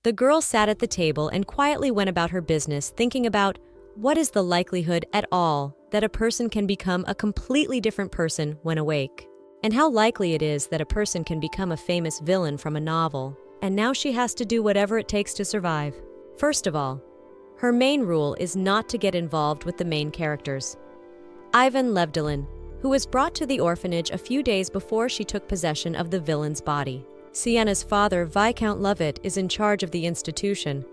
The girl sat at the table and quietly went about her business, thinking about what is the likelihood at all that a person can become a completely different person when awake, and how likely it is that a person can become a famous villain from a novel. And now she has to do whatever it takes to survive. First of all, her main rule is not to get involved with the main characters. Ivan Levdalin, who was brought to the orphanage a few days before she took possession of the villain's body. Sienna's father, Viscount Lovett, is in charge of the institution,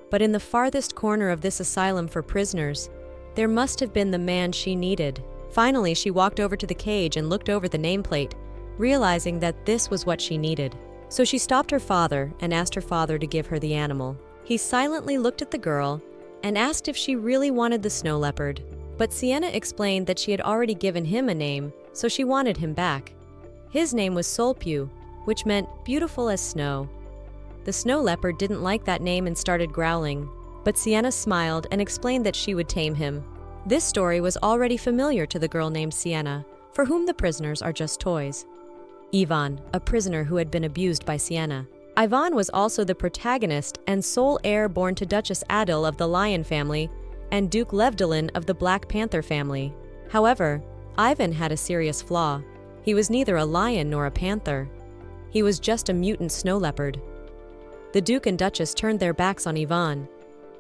but in the farthest corner of this asylum for prisoners, there must have been the man she needed. Finally, she walked over to the cage and looked over the nameplate, realizing that this was what she needed. So she stopped her father and asked her father to give her the animal. He silently looked at the girl and asked if she really wanted the snow leopard. But Sienna explained that she had already given him a name, so she wanted him back. His name was Solpew, which meant beautiful as snow. The snow leopard didn't like that name and started growling, but Sienna smiled and explained that she would tame him. This story was already familiar to the girl named Sienna, for whom the prisoners are just toys. Ivan, a prisoner who had been abused by Sienna. Ivan was also the protagonist and sole heir born to Duchess Adil of the Lion family and Duke Levdalin of the Black Panther family. However, Ivan had a serious flaw. He was neither a lion nor a panther. He was just a mutant snow leopard. The Duke and Duchess turned their backs on Ivan.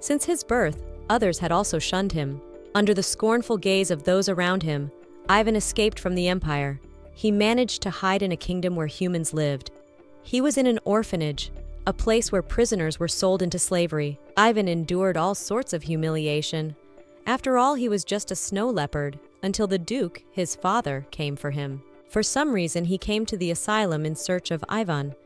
Since his birth, others had also shunned him. Under the scornful gaze of those around him, Ivan escaped from the Empire. He managed to hide in a kingdom where humans lived. He was in an orphanage, a place where prisoners were sold into slavery. Ivan endured all sorts of humiliation. After all, he was just a snow leopard, until the Duke, his father, came for him. For some reason, he came to the asylum in search of Ivan,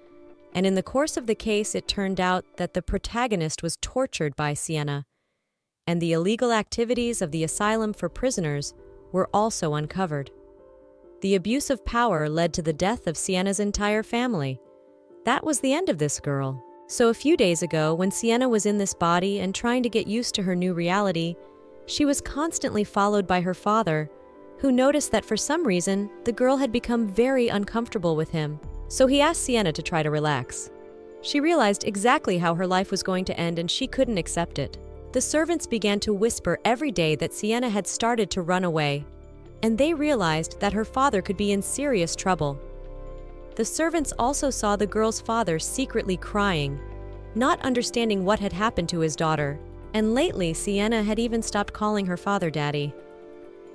and in the course of the case, it turned out that the protagonist was tortured by Sienna, and the illegal activities of the asylum for prisoners were also uncovered. The abuse of power led to the death of Sienna's entire family. That was the end of this girl. So a few days ago, when Sienna was in this body and trying to get used to her new reality, she was constantly followed by her father, who noticed that for some reason, the girl had become very uncomfortable with him. So he asked Sienna to try to relax. She realized exactly how her life was going to end and she couldn't accept it. The servants began to whisper every day that Sienna had started to run away, and they realized that her father could be in serious trouble. The servants also saw the girl's father secretly crying, not understanding what had happened to his daughter, and lately Sienna had even stopped calling her father daddy.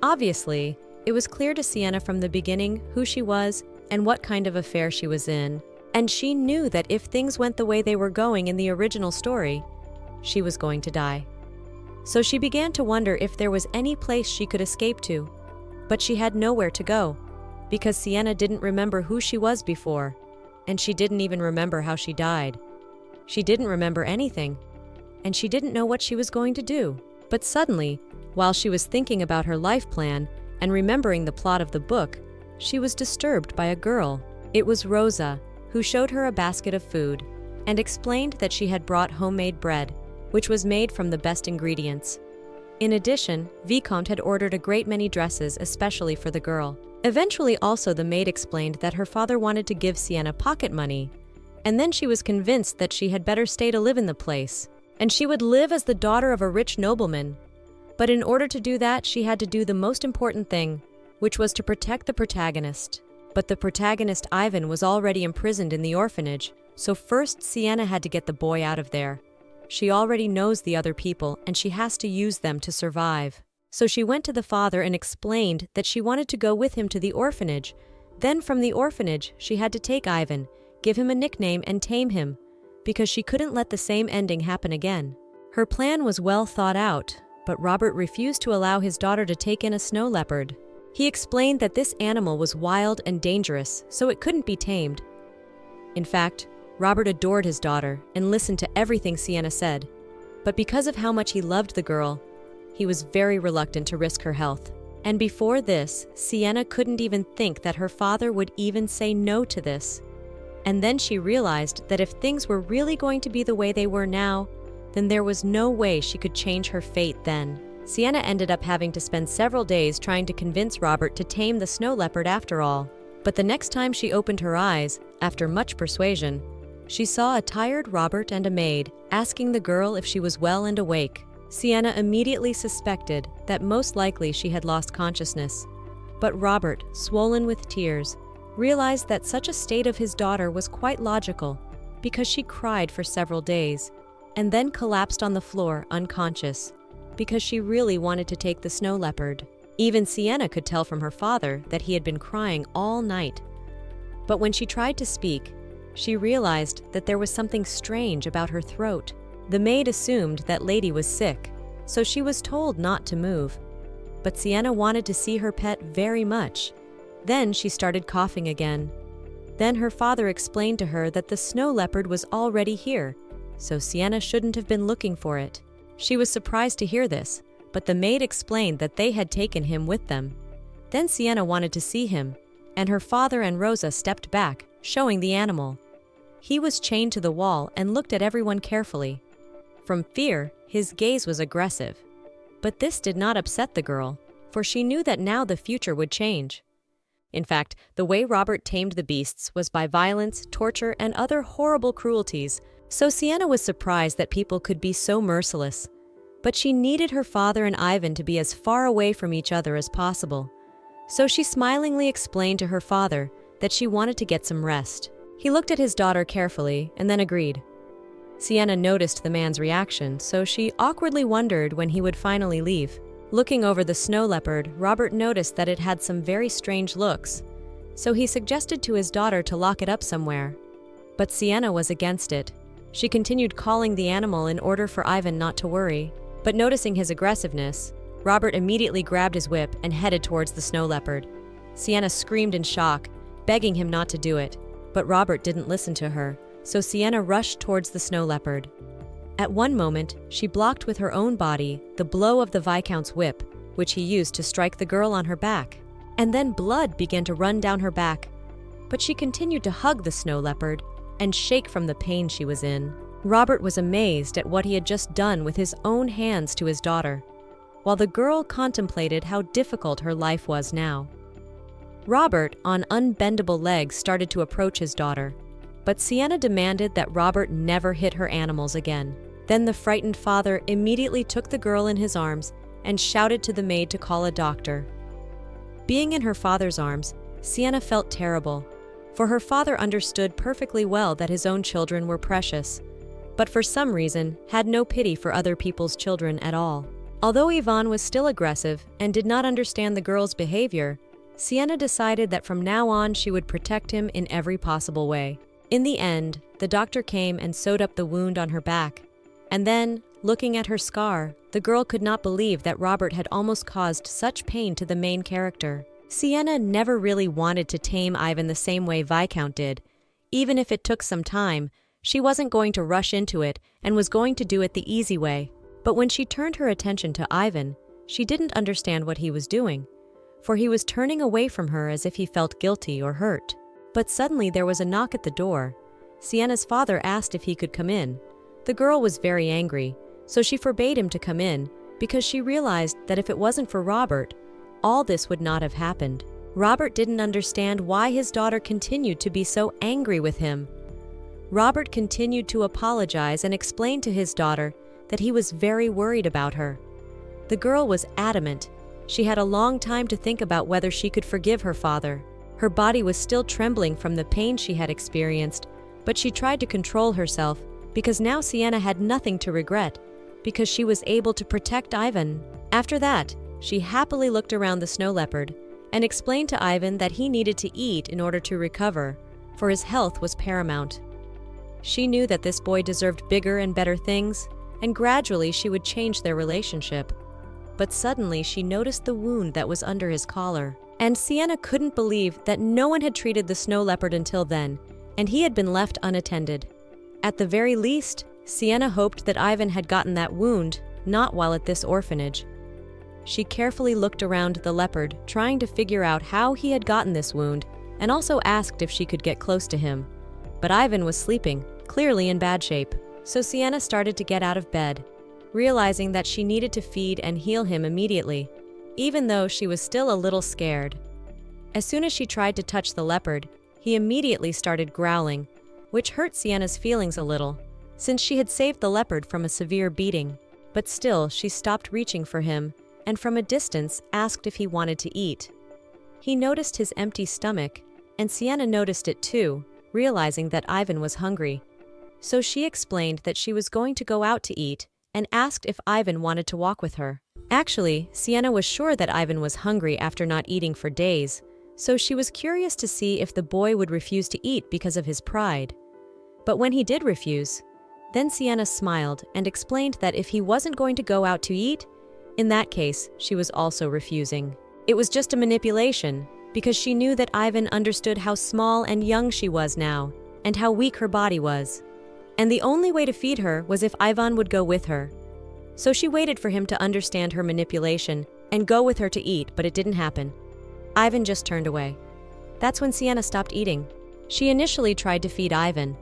Obviously, it was clear to Sienna from the beginning who she was and what kind of affair she was in, and she knew that if things went the way they were going in the original story, she was going to die. So she began to wonder if there was any place she could escape to, but she had nowhere to go, because Sienna didn't remember who she was before, and she didn't even remember how she died. She didn't remember anything, and she didn't know what she was going to do. But suddenly, while she was thinking about her life plan and remembering the plot of the book, she was disturbed by a girl. It was Rosa, who showed her a basket of food and explained that she had brought homemade bread, which was made from the best ingredients. In addition, Viscount had ordered a great many dresses especially for the girl. Eventually also the maid explained that her father wanted to give Sienna pocket money, and then she was convinced that she had better stay to live in the place, and she would live as the daughter of a rich nobleman. But in order to do that, she had to do the most important thing, which was to protect the protagonist. But the protagonist, Ivan, was already imprisoned in the orphanage, so first Sienna had to get the boy out of there. She already knows the other people, and she has to use them to survive. So she went to the father and explained that she wanted to go with him to the orphanage. Then from the orphanage, she had to take Ivan, give him a nickname, and tame him, because she couldn't let the same ending happen again. Her plan was well thought out, but Robert refused to allow his daughter to take in a snow leopard. He explained that this animal was wild and dangerous, so it couldn't be tamed. In fact, Robert adored his daughter and listened to everything Sienna said, but because of how much he loved the girl, he was very reluctant to risk her health. And before this, Sienna couldn't even think that her father would even say no to this. And then she realized that if things were really going to be the way they were now, then there was no way she could change her fate then. Sienna ended up having to spend several days trying to convince Robert to tame the snow leopard after all. But the next time she opened her eyes, after much persuasion, She saw a tired Robert and a maid asking the girl if she was well and awake. Sienna immediately suspected that most likely she had lost consciousness. But Robert, swollen with tears, realized that such a state of his daughter was quite logical because she cried for several days and then collapsed on the floor unconscious because she really wanted to take the snow leopard. Even Sienna could tell from her father that he had been crying all night. But when she tried to speak, she realized that there was something strange about her throat. The maid assumed that Lady was sick, so she was told not to move. But Sienna wanted to see her pet very much. Then she started coughing again. Then her father explained to her that the snow leopard was already here, so Sienna shouldn't have been looking for it. She was surprised to hear this, but the maid explained that they had taken him with them. Then Sienna wanted to see him, and her father and Rosa stepped back, showing the animal. He was chained to the wall and looked at everyone carefully. From fear, his gaze was aggressive. But this did not upset the girl, for she knew that now the future would change. In fact, the way Robert tamed the beasts was by violence, torture, and other horrible cruelties, so Sienna was surprised that people could be so merciless. But she needed her father and Ivan to be as far away from each other as possible. So she smilingly explained to her father that she wanted to get some rest. He looked at his daughter carefully and then agreed. Sienna noticed the man's reaction, so she awkwardly wondered when he would finally leave. Looking over the snow leopard, Robert noticed that it had some very strange looks, so he suggested to his daughter to lock it up somewhere. But Sienna was against it. She continued calling the animal in order for Ivan not to worry. But noticing his aggressiveness, Robert immediately grabbed his whip and headed towards the snow leopard. Sienna screamed in shock, begging him not to do it. But Robert didn't listen to her, so Sienna rushed towards the snow leopard. At one moment, she blocked with her own body the blow of the Viscount's whip, which he used to strike the girl on her back. And then blood began to run down her back. But she continued to hug the snow leopard and shake from the pain she was in. Robert was amazed at what he had just done with his own hands to his daughter, while the girl contemplated how difficult her life was now. Robert, on unbendable legs, started to approach his daughter, but Sienna demanded that Robert never hit her animals again. Then the frightened father immediately took the girl in his arms and shouted to the maid to call a doctor. Being in her father's arms, Sienna felt terrible, for her father understood perfectly well that his own children were precious, but for some reason had no pity for other people's children at all. Although Ivan was still aggressive and did not understand the girl's behavior, Sienna decided that from now on she would protect him in every possible way. In the end, the doctor came and sewed up the wound on her back. And then, looking at her scar, the girl could not believe that Robert had almost caused such pain to the main character. Sienna never really wanted to tame Ivan the same way Viscount did. Even if it took some time, she wasn't going to rush into it and was going to do it the easy way. But when she turned her attention to Ivan, she didn't understand what he was doing, for he was turning away from her as if he felt guilty or hurt. But suddenly there was a knock at the door. Sienna's father asked if he could come in. The girl was very angry, so she forbade him to come in because she realized that if it wasn't for Robert, all this would not have happened. Robert didn't understand why his daughter continued to be so angry with him. Robert continued to apologize and explain to his daughter that he was very worried about her. The girl was adamant. She had a long time to think about whether she could forgive her father. Her body was still trembling from the pain she had experienced, but she tried to control herself because now Sienna had nothing to regret, because she was able to protect Ivan. After that, she happily looked around the snow leopard and explained to Ivan that he needed to eat in order to recover, for his health was paramount. She knew that this boy deserved bigger and better things, and gradually she would change their relationship. But suddenly she noticed the wound that was under his collar. And Sienna couldn't believe that no one had treated the snow leopard until then, and he had been left unattended. At the very least, Sienna hoped that Ivan had gotten that wound, not while at this orphanage. She carefully looked around the leopard, trying to figure out how he had gotten this wound, and also asked if she could get close to him. But Ivan was sleeping, clearly in bad shape. So Sienna started to get out of bed, realizing that she needed to feed and heal him immediately, even though she was still a little scared. As soon as she tried to touch the leopard, he immediately started growling, which hurt Sienna's feelings a little, since she had saved the leopard from a severe beating. But still, she stopped reaching for him, and from a distance asked if he wanted to eat. He noticed his empty stomach, and Sienna noticed it too, realizing that Ivan was hungry. So she explained that she was going to go out to eat and asked if Ivan wanted to walk with her. Actually, Sienna was sure that Ivan was hungry after not eating for days, so she was curious to see if the boy would refuse to eat because of his pride. But when he did refuse, then Sienna smiled and explained that if he wasn't going to go out to eat, in that case, she was also refusing. It was just a manipulation, because she knew that Ivan understood how small and young she was now, and how weak her body was. And the only way to feed her was if Ivan would go with her. So she waited for him to understand her manipulation and go with her to eat, but it didn't happen. Ivan just turned away. That's when Sienna stopped eating. She initially tried to feed Ivan.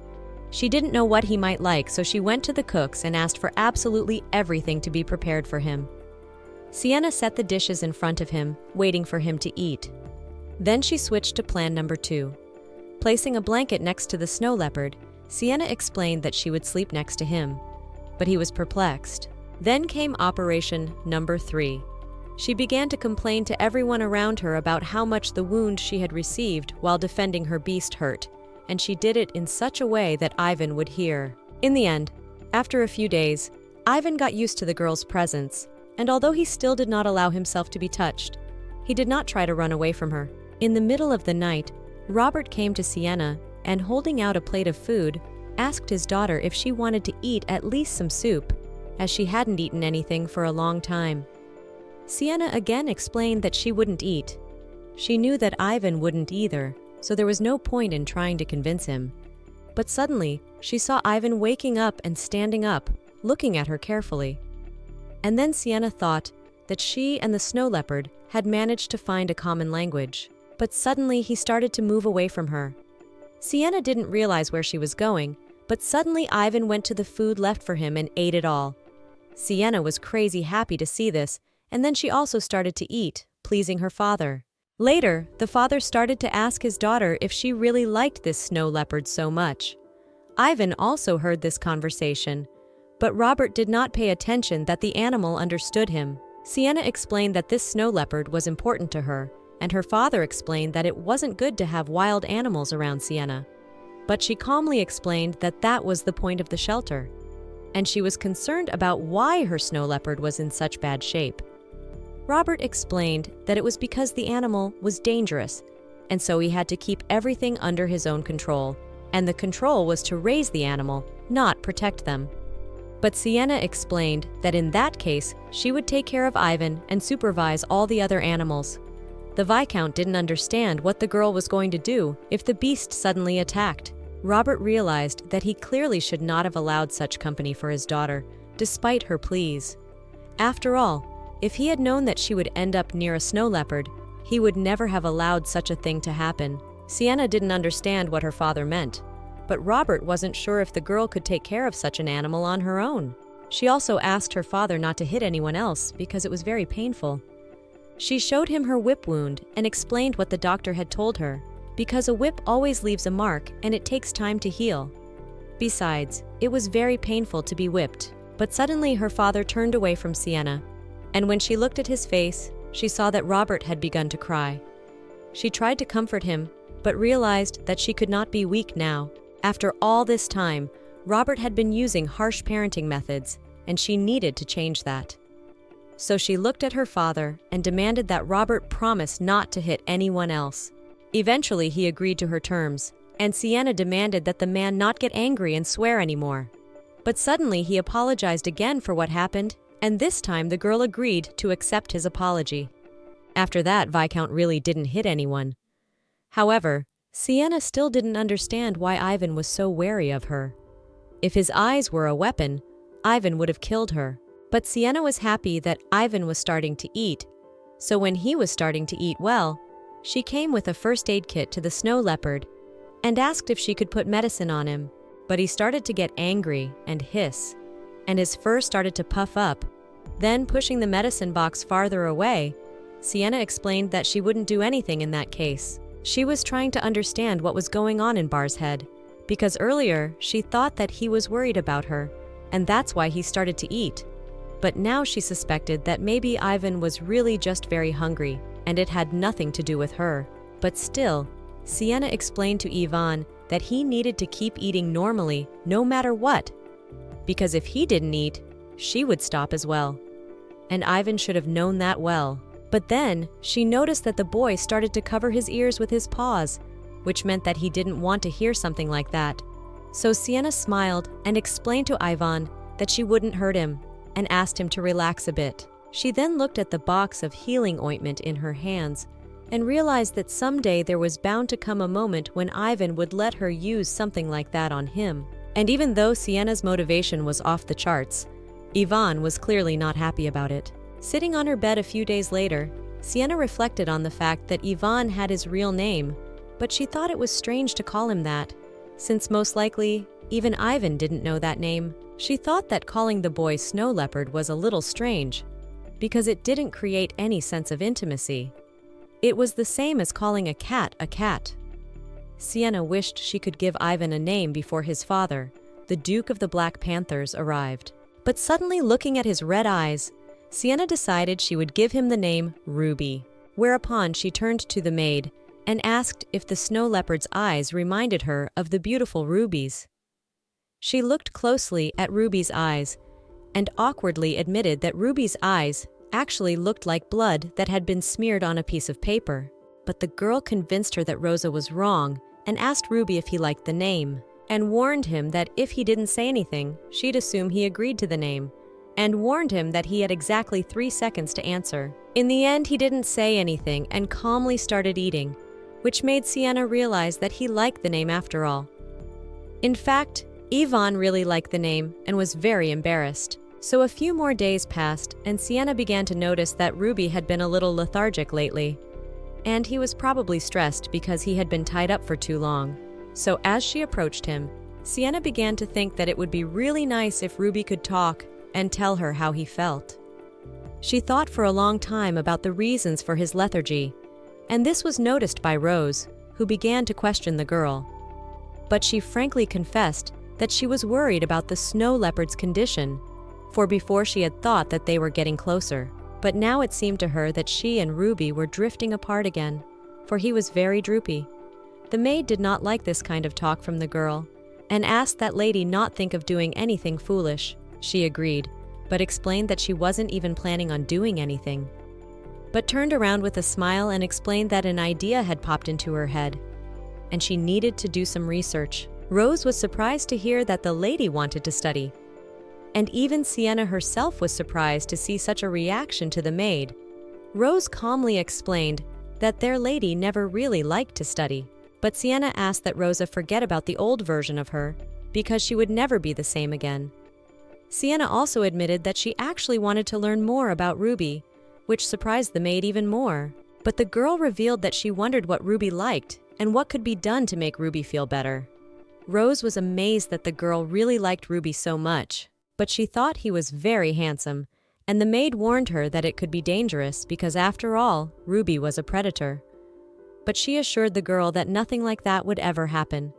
She didn't know what he might like, so she went to the cooks and asked for absolutely everything to be prepared for him. Sienna set the dishes in front of him, waiting for him to eat. Then she switched to plan number 2. Placing a blanket next to the snow leopard, Sienna explained that she would sleep next to him. But he was perplexed. Then came operation number 3. She began to complain to everyone around her about how much the wound she had received while defending her beast hurt, and she did it in such a way that Ivan would hear. In the end, after a few days, Ivan got used to the girl's presence, and although he still did not allow himself to be touched, he did not try to run away from her. In the middle of the night, Robert came to Sienna and, holding out a plate of food, asked his daughter if she wanted to eat at least some soup, as she hadn't eaten anything for a long time. Sienna again explained that she wouldn't eat. She knew that Ivan wouldn't either, so there was no point in trying to convince him. But suddenly, she saw Ivan waking up and standing up, looking at her carefully. And then Sienna thought that she and the snow leopard had managed to find a common language. But suddenly he started to move away from her. Sienna didn't realize where she was going, but suddenly Ivan went to the food left for him and ate it all. Sienna was crazy happy to see this, and then she also started to eat, pleasing her father. Later, the father started to ask his daughter if she really liked this snow leopard so much. Ivan also heard this conversation, but Robert did not pay attention that the animal understood him. Sienna explained that this snow leopard was important to her, and her father explained that it wasn't good to have wild animals around Sienna. But she calmly explained that that was the point of the shelter, and she was concerned about why her snow leopard was in such bad shape. Robert explained that it was because the animal was dangerous, and so he had to keep everything under his own control, and the control was to raise the animal, not protect them. But Sienna explained that in that case, she would take care of Ivan and supervise all the other animals. The Viscount didn't understand what the girl was going to do if the beast suddenly attacked. Robert realized that he clearly should not have allowed such company for his daughter, despite her pleas. After all, if he had known that she would end up near a snow leopard, he would never have allowed such a thing to happen. Sienna didn't understand what her father meant, but Robert wasn't sure if the girl could take care of such an animal on her own. She also asked her father not to hit anyone else because it was very painful. She showed him her whip wound and explained what the doctor had told her, because a whip always leaves a mark and it takes time to heal. Besides, it was very painful to be whipped. But suddenly her father turned away from Sienna, and when she looked at his face, she saw that Robert had begun to cry. She tried to comfort him, but realized that she could not be weak now. After all this time, Robert had been using harsh parenting methods, and she needed to change that. So she looked at her father and demanded that Robert promise not to hit anyone else. Eventually, he agreed to her terms, and Sienna demanded that the man not get angry and swear anymore. But suddenly, he apologized again for what happened, and this time the girl agreed to accept his apology. After that, Viscount really didn't hit anyone. However, Sienna still didn't understand why Ivan was so wary of her. If his eyes were a weapon, Ivan would have killed her. But Sienna was happy that Ivan was starting to eat, so when he was starting to eat well, she came with a first aid kit to the snow leopard and asked if she could put medicine on him. But he started to get angry and hiss, and his fur started to puff up. Then, pushing the medicine box farther away, Sienna explained that she wouldn't do anything in that case. She was trying to understand what was going on in Bar's head, because earlier she thought that he was worried about her, and that's why he started to eat. But now she suspected that maybe Ivan was really just very hungry, and it had nothing to do with her. But still, Sienna explained to Ivan that he needed to keep eating normally no matter what, because if he didn't eat, she would stop as well. And Ivan should have known that well. But then, she noticed that the boy started to cover his ears with his paws, which meant that he didn't want to hear something like that. So Sienna smiled and explained to Ivan that she wouldn't hurt him, and asked him to relax a bit. She then looked at the box of healing ointment in her hands and realized that someday there was bound to come a moment when Ivan would let her use something like that on him. And even though Sienna's motivation was off the charts, Ivan was clearly not happy about it. Sitting on her bed a few days later, Sienna reflected on the fact that Ivan had his real name, but she thought it was strange to call him that, since most likely, even Ivan didn't know that name. She thought that calling the boy Snow Leopard was a little strange, because it didn't create any sense of intimacy. It was the same as calling a cat a cat. Sienna wished she could give Ivan a name before his father, the Duke of the Black Panthers, arrived. But suddenly, looking at his red eyes, Sienna decided she would give him the name Ruby, whereupon she turned to the maid and asked if the snow leopard's eyes reminded her of the beautiful rubies. She looked closely at Ruby's eyes and awkwardly admitted that Ruby's eyes actually looked like blood that had been smeared on a piece of paper. But the girl convinced her that Rosa was wrong and asked Ruby if he liked the name, and warned him that if he didn't say anything, she'd assume he agreed to the name, and warned him that he had exactly 3 seconds to answer. In the end, he didn't say anything and calmly started eating, which made Sienna realize that he liked the name after all. In fact, Ivan really liked the name and was very embarrassed. So a few more days passed, and Sienna began to notice that Ruby had been a little lethargic lately, and he was probably stressed because he had been tied up for too long. So as she approached him, Sienna began to think that it would be really nice if Ruby could talk and tell her how he felt. She thought for a long time about the reasons for his lethargy, and this was noticed by Rose, who began to question the girl. But she frankly confessed that she was worried about the snow leopard's condition, for before she had thought that they were getting closer. But now it seemed to her that she and Ruby were drifting apart again, for he was very droopy. The maid did not like this kind of talk from the girl, and asked that lady not think of doing anything foolish. She agreed, but explained that she wasn't even planning on doing anything, but turned around with a smile and explained that an idea had popped into her head, and she needed to do some research. Rose was surprised to hear that the lady wanted to study, and even Sienna herself was surprised to see such a reaction to the maid. Rose calmly explained that their lady never really liked to study, but Sienna asked that Rosa forget about the old version of her, because she would never be the same again. Sienna also admitted that she actually wanted to learn more about Ruby, which surprised the maid even more. But the girl revealed that she wondered what Ruby liked and what could be done to make Ruby feel better. Rose was amazed that the girl really liked Ruby so much, but she thought he was very handsome, and the maid warned her that it could be dangerous because after all, Ruby was a predator. But she assured the girl that nothing like that would ever happen,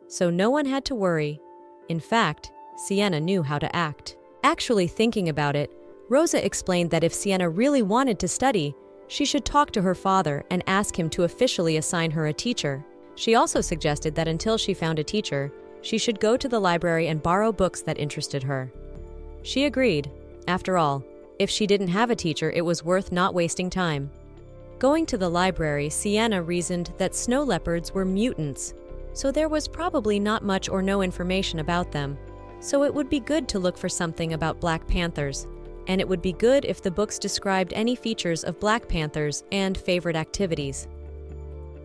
so no one had to worry. In fact, Sienna knew how to act. Actually thinking about it, Rosa explained that if Sienna really wanted to study, she should talk to her father and ask him to officially assign her a teacher. She also suggested that until she found a teacher, she should go to the library and borrow books that interested her. She agreed. After all, if she didn't have a teacher, it was worth not wasting time. Going to the library, Sienna reasoned that snow leopards were mutants, so there was probably not much or no information about them. So it would be good to look for something about Black Panthers, and it would be good if the books described any features of Black Panthers and favorite activities.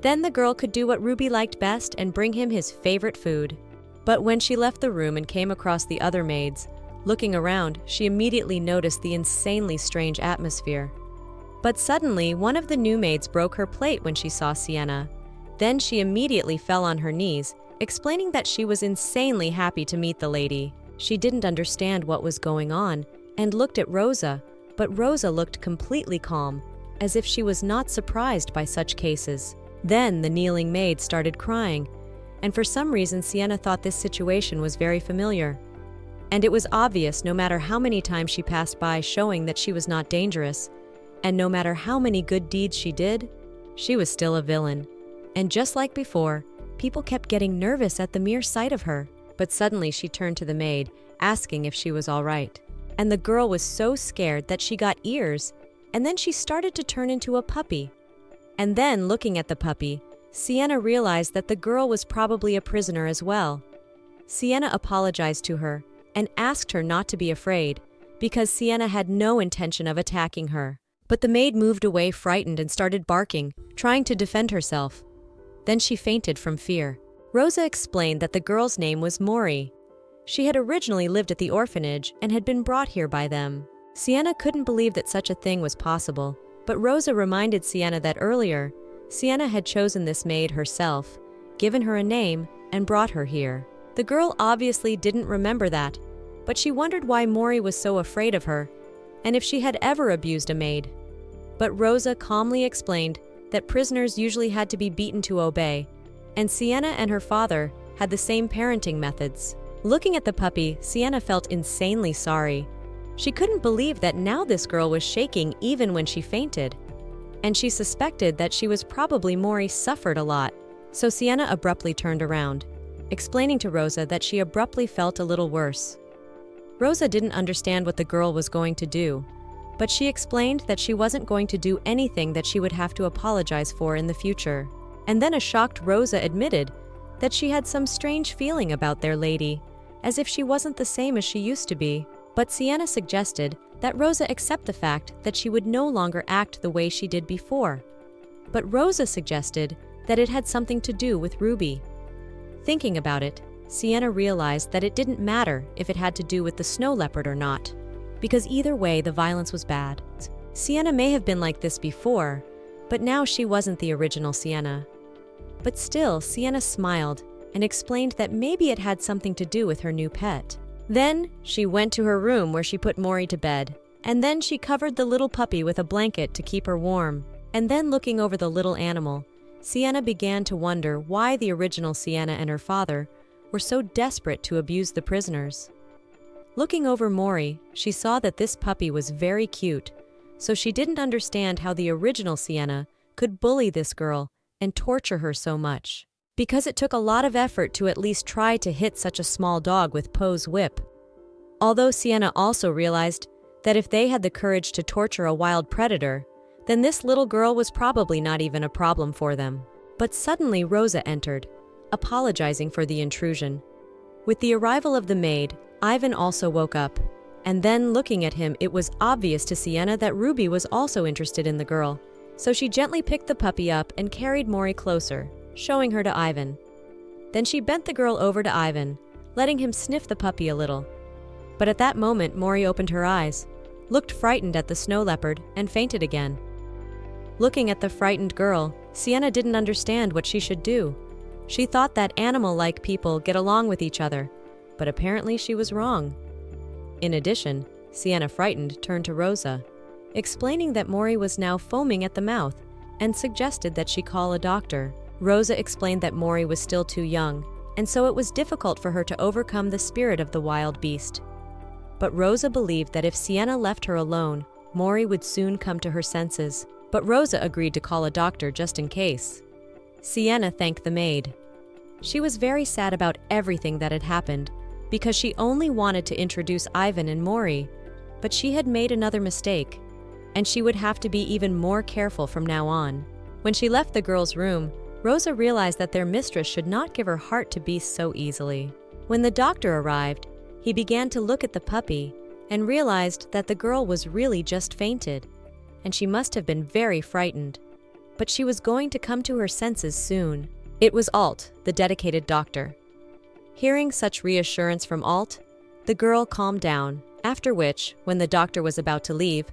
Then the girl could do what Ruby liked best and bring him his favorite food. But when she left the room and came across the other maids, looking around, she immediately noticed the insanely strange atmosphere. But suddenly, one of the new maids broke her plate when she saw Sienna. Then she immediately fell on her knees, explaining that she was insanely happy to meet the lady. She didn't understand what was going on and looked at Rosa, but Rosa looked completely calm, as if she was not surprised by such cases. Then the kneeling maid started crying, and for some reason Sienna thought this situation was very familiar. And it was obvious no matter how many times she passed by showing that she was not dangerous, and no matter how many good deeds she did, she was still a villain. And just like before, people kept getting nervous at the mere sight of her. But suddenly she turned to the maid, asking if she was all right. And the girl was so scared that she got ears, and then she started to turn into a puppy. And then, looking at the puppy, Sienna realized that the girl was probably a prisoner as well. Sienna apologized to her and asked her not to be afraid, because Sienna had no intention of attacking her. But the maid moved away frightened and started barking, trying to defend herself. Then she fainted from fear. Rosa explained that the girl's name was Mori. She had originally lived at the orphanage and had been brought here by them. Sienna couldn't believe that such a thing was possible, but Rosa reminded Sienna that earlier, Sienna had chosen this maid herself, given her a name, and brought her here. The girl obviously didn't remember that, but she wondered why Mori was so afraid of her, and if she had ever abused a maid. But Rosa calmly explained that prisoners usually had to be beaten to obey, and Sienna and her father had the same parenting methods. Looking at the puppy, Sienna felt insanely sorry. She couldn't believe that now this girl was shaking even when she fainted. And she suspected that she was probably Mori suffered a lot. So Sienna abruptly turned around, explaining to Rosa that she abruptly felt a little worse. Rosa didn't understand what the girl was going to do, but she explained that she wasn't going to do anything that she would have to apologize for in the future. And then a shocked Rosa admitted that she had some strange feeling about their lady, as if she wasn't the same as she used to be. But Sienna suggested that Rosa accept the fact that she would no longer act the way she did before. But Rosa suggested that it had something to do with Ruby. Thinking about it, Sienna realized that it didn't matter if it had to do with the snow leopard or not, because either way the violence was bad. Sienna may have been like this before, but now she wasn't the original Sienna. But still, Sienna smiled and explained that maybe it had something to do with her new pet. Then she went to her room where she put Mori to bed, and then she covered the little puppy with a blanket to keep her warm. And then looking over the little animal, Sienna began to wonder why the original Sienna and her father were so desperate to abuse the prisoners. Looking over Mori, she saw that this puppy was very cute, so she didn't understand how the original Sienna could bully this girl and torture her so much, because it took a lot of effort to at least try to hit such a small dog with Poe's whip. Although Sienna also realized that if they had the courage to torture a wild predator, then this little girl was probably not even a problem for them. But suddenly Rosa entered, apologizing for the intrusion. With the arrival of the maid, Ivan also woke up, and then looking at him, it was obvious to Sienna that Ruby was also interested in the girl. So she gently picked the puppy up and carried Mori closer, showing her to Ivan. Then she bent the girl over to Ivan, letting him sniff the puppy a little. But at that moment, Mori opened her eyes, looked frightened at the snow leopard, and fainted again. Looking at the frightened girl, Sienna didn't understand what she should do. She thought that animal-like people get along with each other, but apparently she was wrong. In addition, Sienna, frightened, turned to Rosa, explaining that Mori was now foaming at the mouth and suggested that she call a doctor. Rosa explained that Mori was still too young, and so it was difficult for her to overcome the spirit of the wild beast. But Rosa believed that if Sienna left her alone, Mori would soon come to her senses. But Rosa agreed to call a doctor just in case. Sienna thanked the maid. She was very sad about everything that had happened, because she only wanted to introduce Ivan and Mori, but she had made another mistake, and she would have to be even more careful from now on. When she left the girls' room, Rosa realized that their mistress should not give her heart to beasts so easily. When the doctor arrived, he began to look at the puppy and realized that the girl was really just fainted, and she must have been very frightened. But she was going to come to her senses soon. It was Alt, the dedicated doctor. Hearing such reassurance from Alt, the girl calmed down, after which, when the doctor was about to leave,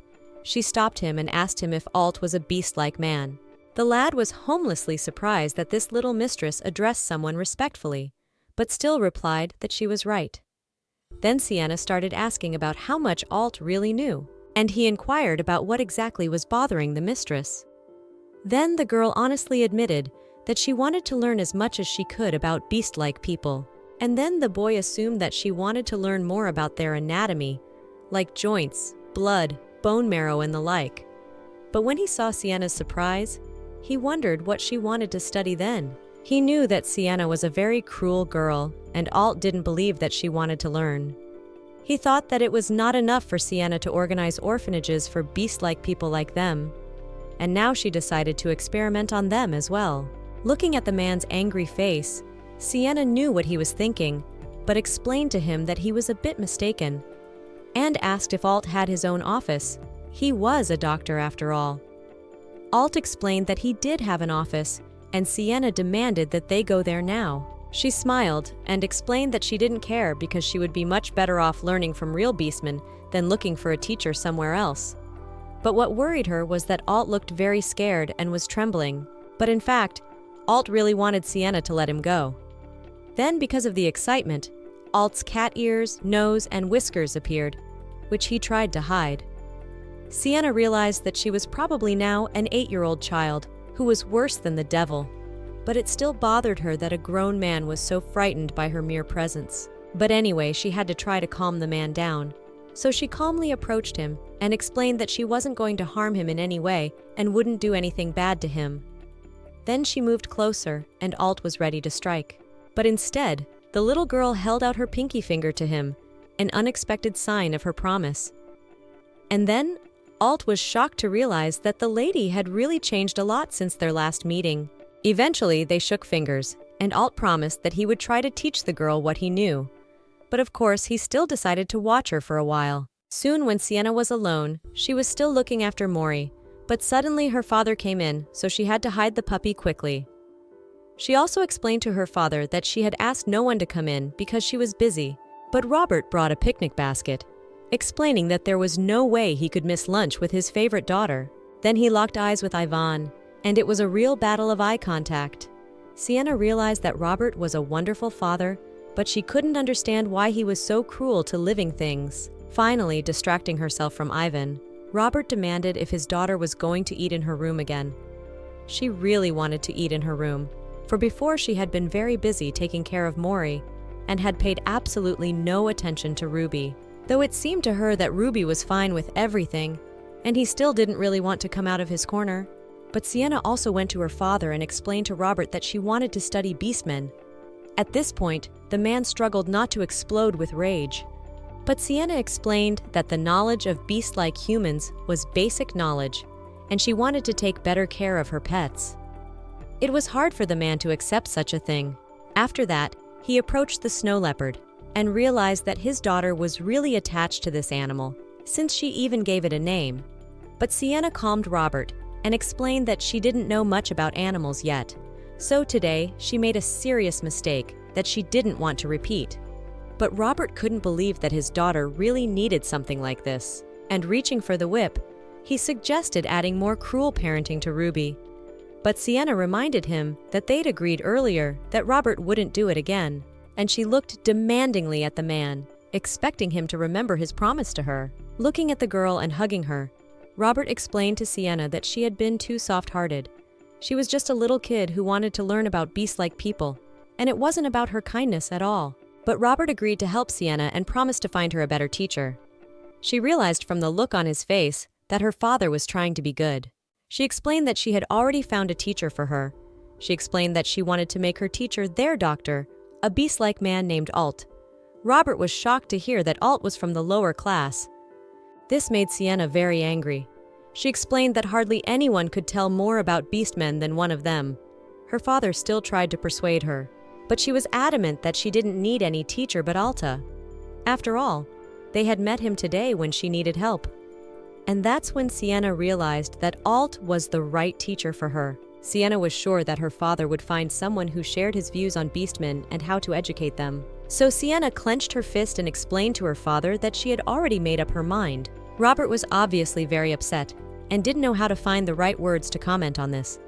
she stopped him and asked him if Alt was a beast-like man. The lad was homelessly surprised that this little mistress addressed someone respectfully, but still replied that she was right. Then Sienna started asking about how much Alt really knew, and he inquired about what exactly was bothering the mistress. Then the girl honestly admitted that she wanted to learn as much as she could about beast-like people. And then the boy assumed that she wanted to learn more about their anatomy, like joints, blood, bone marrow, and the like. But when he saw Sienna's surprise, he wondered what she wanted to study then. He knew that Sienna was a very cruel girl, and Alt didn't believe that she wanted to learn. He thought that it was not enough for Sienna to organize orphanages for beast-like people like them, and now she decided to experiment on them as well. Looking at the man's angry face, Sienna knew what he was thinking, but explained to him that he was a bit mistaken, and asked if Alt had his own office. He was a doctor after all. Alt explained that he did have an office, and Sienna demanded that they go there now. She smiled and explained that she didn't care because she would be much better off learning from real beastmen than looking for a teacher somewhere else. But what worried her was that Alt looked very scared and was trembling. But in fact, Alt really wanted Sienna to let him go. Then, because of the excitement, Alt's cat ears, nose, and whiskers appeared, which he tried to hide. Sienna realized that she was probably now an 8-year-old child who was worse than the devil. But it still bothered her that a grown man was so frightened by her mere presence. But anyway, she had to try to calm the man down. So she calmly approached him and explained that she wasn't going to harm him in any way and wouldn't do anything bad to him. Then she moved closer, and Alt was ready to strike. But instead, the little girl held out her pinky finger to him, an unexpected sign of her promise. And then, Alt was shocked to realize that the lady had really changed a lot since their last meeting. Eventually, they shook fingers, and Alt promised that he would try to teach the girl what he knew. But of course, he still decided to watch her for a while. Soon, when Sienna was alone, she was still looking after Mori, but suddenly her father came in, so she had to hide the puppy quickly. She also explained to her father that she had asked no one to come in because she was busy, but Robert brought a picnic basket, explaining that there was no way he could miss lunch with his favorite daughter. Then he locked eyes with Ivan, and it was a real battle of eye contact. Sienna realized that Robert was a wonderful father, but she couldn't understand why he was so cruel to living things. Finally, distracting herself from Ivan, Robert demanded if his daughter was going to eat in her room again. She really wanted to eat in her room, for before she had been very busy taking care of Mori and had paid absolutely no attention to Ruby. Though it seemed to her that Ruby was fine with everything, and he still didn't really want to come out of his corner. But Sienna also went to her father and explained to Robert that she wanted to study beastmen. At this point, the man struggled not to explode with rage. But Sienna explained that the knowledge of beast-like humans was basic knowledge, and she wanted to take better care of her pets. It was hard for the man to accept such a thing. After that, he approached the snow leopard and realized that his daughter was really attached to this animal, since she even gave it a name. But Sienna calmed Robert and explained that she didn't know much about animals yet. So today, she made a serious mistake that she didn't want to repeat. But Robert couldn't believe that his daughter really needed something like this. And reaching for the whip, he suggested adding more cruel parenting to Ruby. But Sienna reminded him that they'd agreed earlier that Robert wouldn't do it again. And she looked demandingly at the man, expecting him to remember his promise to her. Looking at the girl and hugging her, Robert explained to Sienna that she had been too soft-hearted. She was just a little kid who wanted to learn about beast-like people, and it wasn't about her kindness at all. But Robert agreed to help Sienna and promised to find her a better teacher. She realized from the look on his face that her father was trying to be good. She explained that she had already found a teacher for her. She explained that she wanted to make her teacher their doctor, a beast-like man named Alt. Robert was shocked to hear that Alt was from the lower class. This made Sienna very angry. She explained that hardly anyone could tell more about beastmen than one of them. Her father still tried to persuade her, but she was adamant that she didn't need any teacher but Alta. After all, they had met him today when she needed help. And that's when Sienna realized that Alt was the right teacher for her. Sienna was sure that her father would find someone who shared his views on beastmen and how to educate them. So Sienna clenched her fist and explained to her father that she had already made up her mind. Robert was obviously very upset and didn't know how to find the right words to comment on this.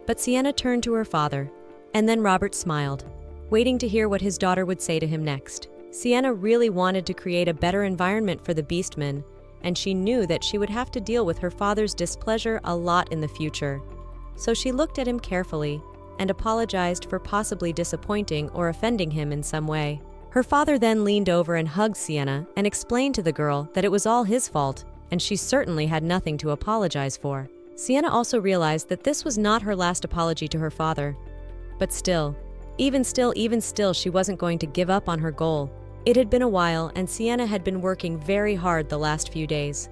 But Sienna turned to her father, and then Robert smiled, waiting to hear what his daughter would say to him next. Sienna really wanted to create a better environment for the beastmen, and she knew that she would have to deal with her father's displeasure a lot in the future. So she looked at him carefully and apologized for possibly disappointing or offending him in some way. Her father then leaned over and hugged Sienna and explained to the girl that it was all his fault, and she certainly had nothing to apologize for. Sienna also realized that this was not her last apology to her father. But still, even still, she wasn't going to give up on her goal. It had been a while, and Sienna had been working very hard the last few days.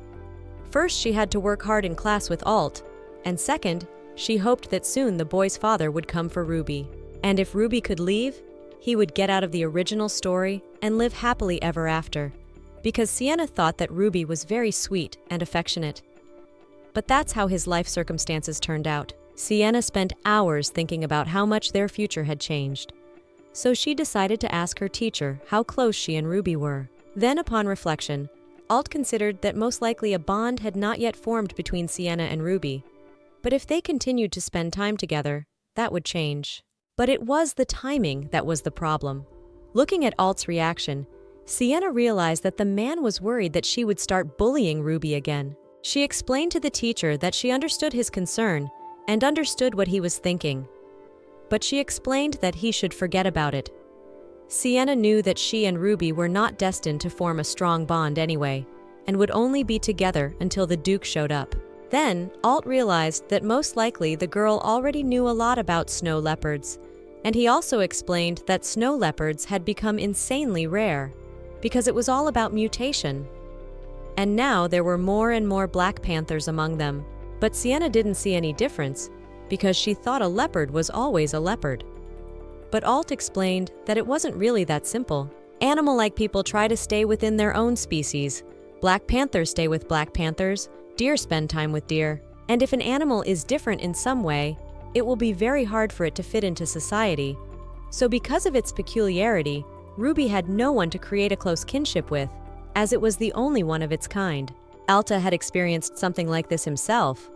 First, she had to work hard in class with Alt, and second, she hoped that soon the boy's father would come for Ruby. And if Ruby could leave, he would get out of the original story and live happily ever after, because Sienna thought that Ruby was very sweet and affectionate. But that's how his life circumstances turned out. Sienna spent hours thinking about how much their future had changed. So she decided to ask her teacher how close she and Ruby were. Then, upon reflection, Alt considered that most likely a bond had not yet formed between Sienna and Ruby. But if they continued to spend time together, that would change. But it was the timing that was the problem. Looking at Alt's reaction, Sienna realized that the man was worried that she would start bullying Ruby again. She explained to the teacher that she understood his concern and understood what he was thinking. But she explained that he should forget about it. Sienna knew that she and Ruby were not destined to form a strong bond anyway, and would only be together until the Duke showed up. Then, Alt realized that most likely the girl already knew a lot about snow leopards, and he also explained that snow leopards had become insanely rare, because it was all about mutation. And now there were more and more black panthers among them, but Sienna didn't see any difference, because she thought a leopard was always a leopard. But Alt explained that it wasn't really that simple. Animal-like people try to stay within their own species. Black panthers stay with black panthers, deer spend time with deer, and if an animal is different in some way, it will be very hard for it to fit into society. So because of its peculiarity, Ruby had no one to create a close kinship with, as it was the only one of its kind. Alta had experienced something like this himself,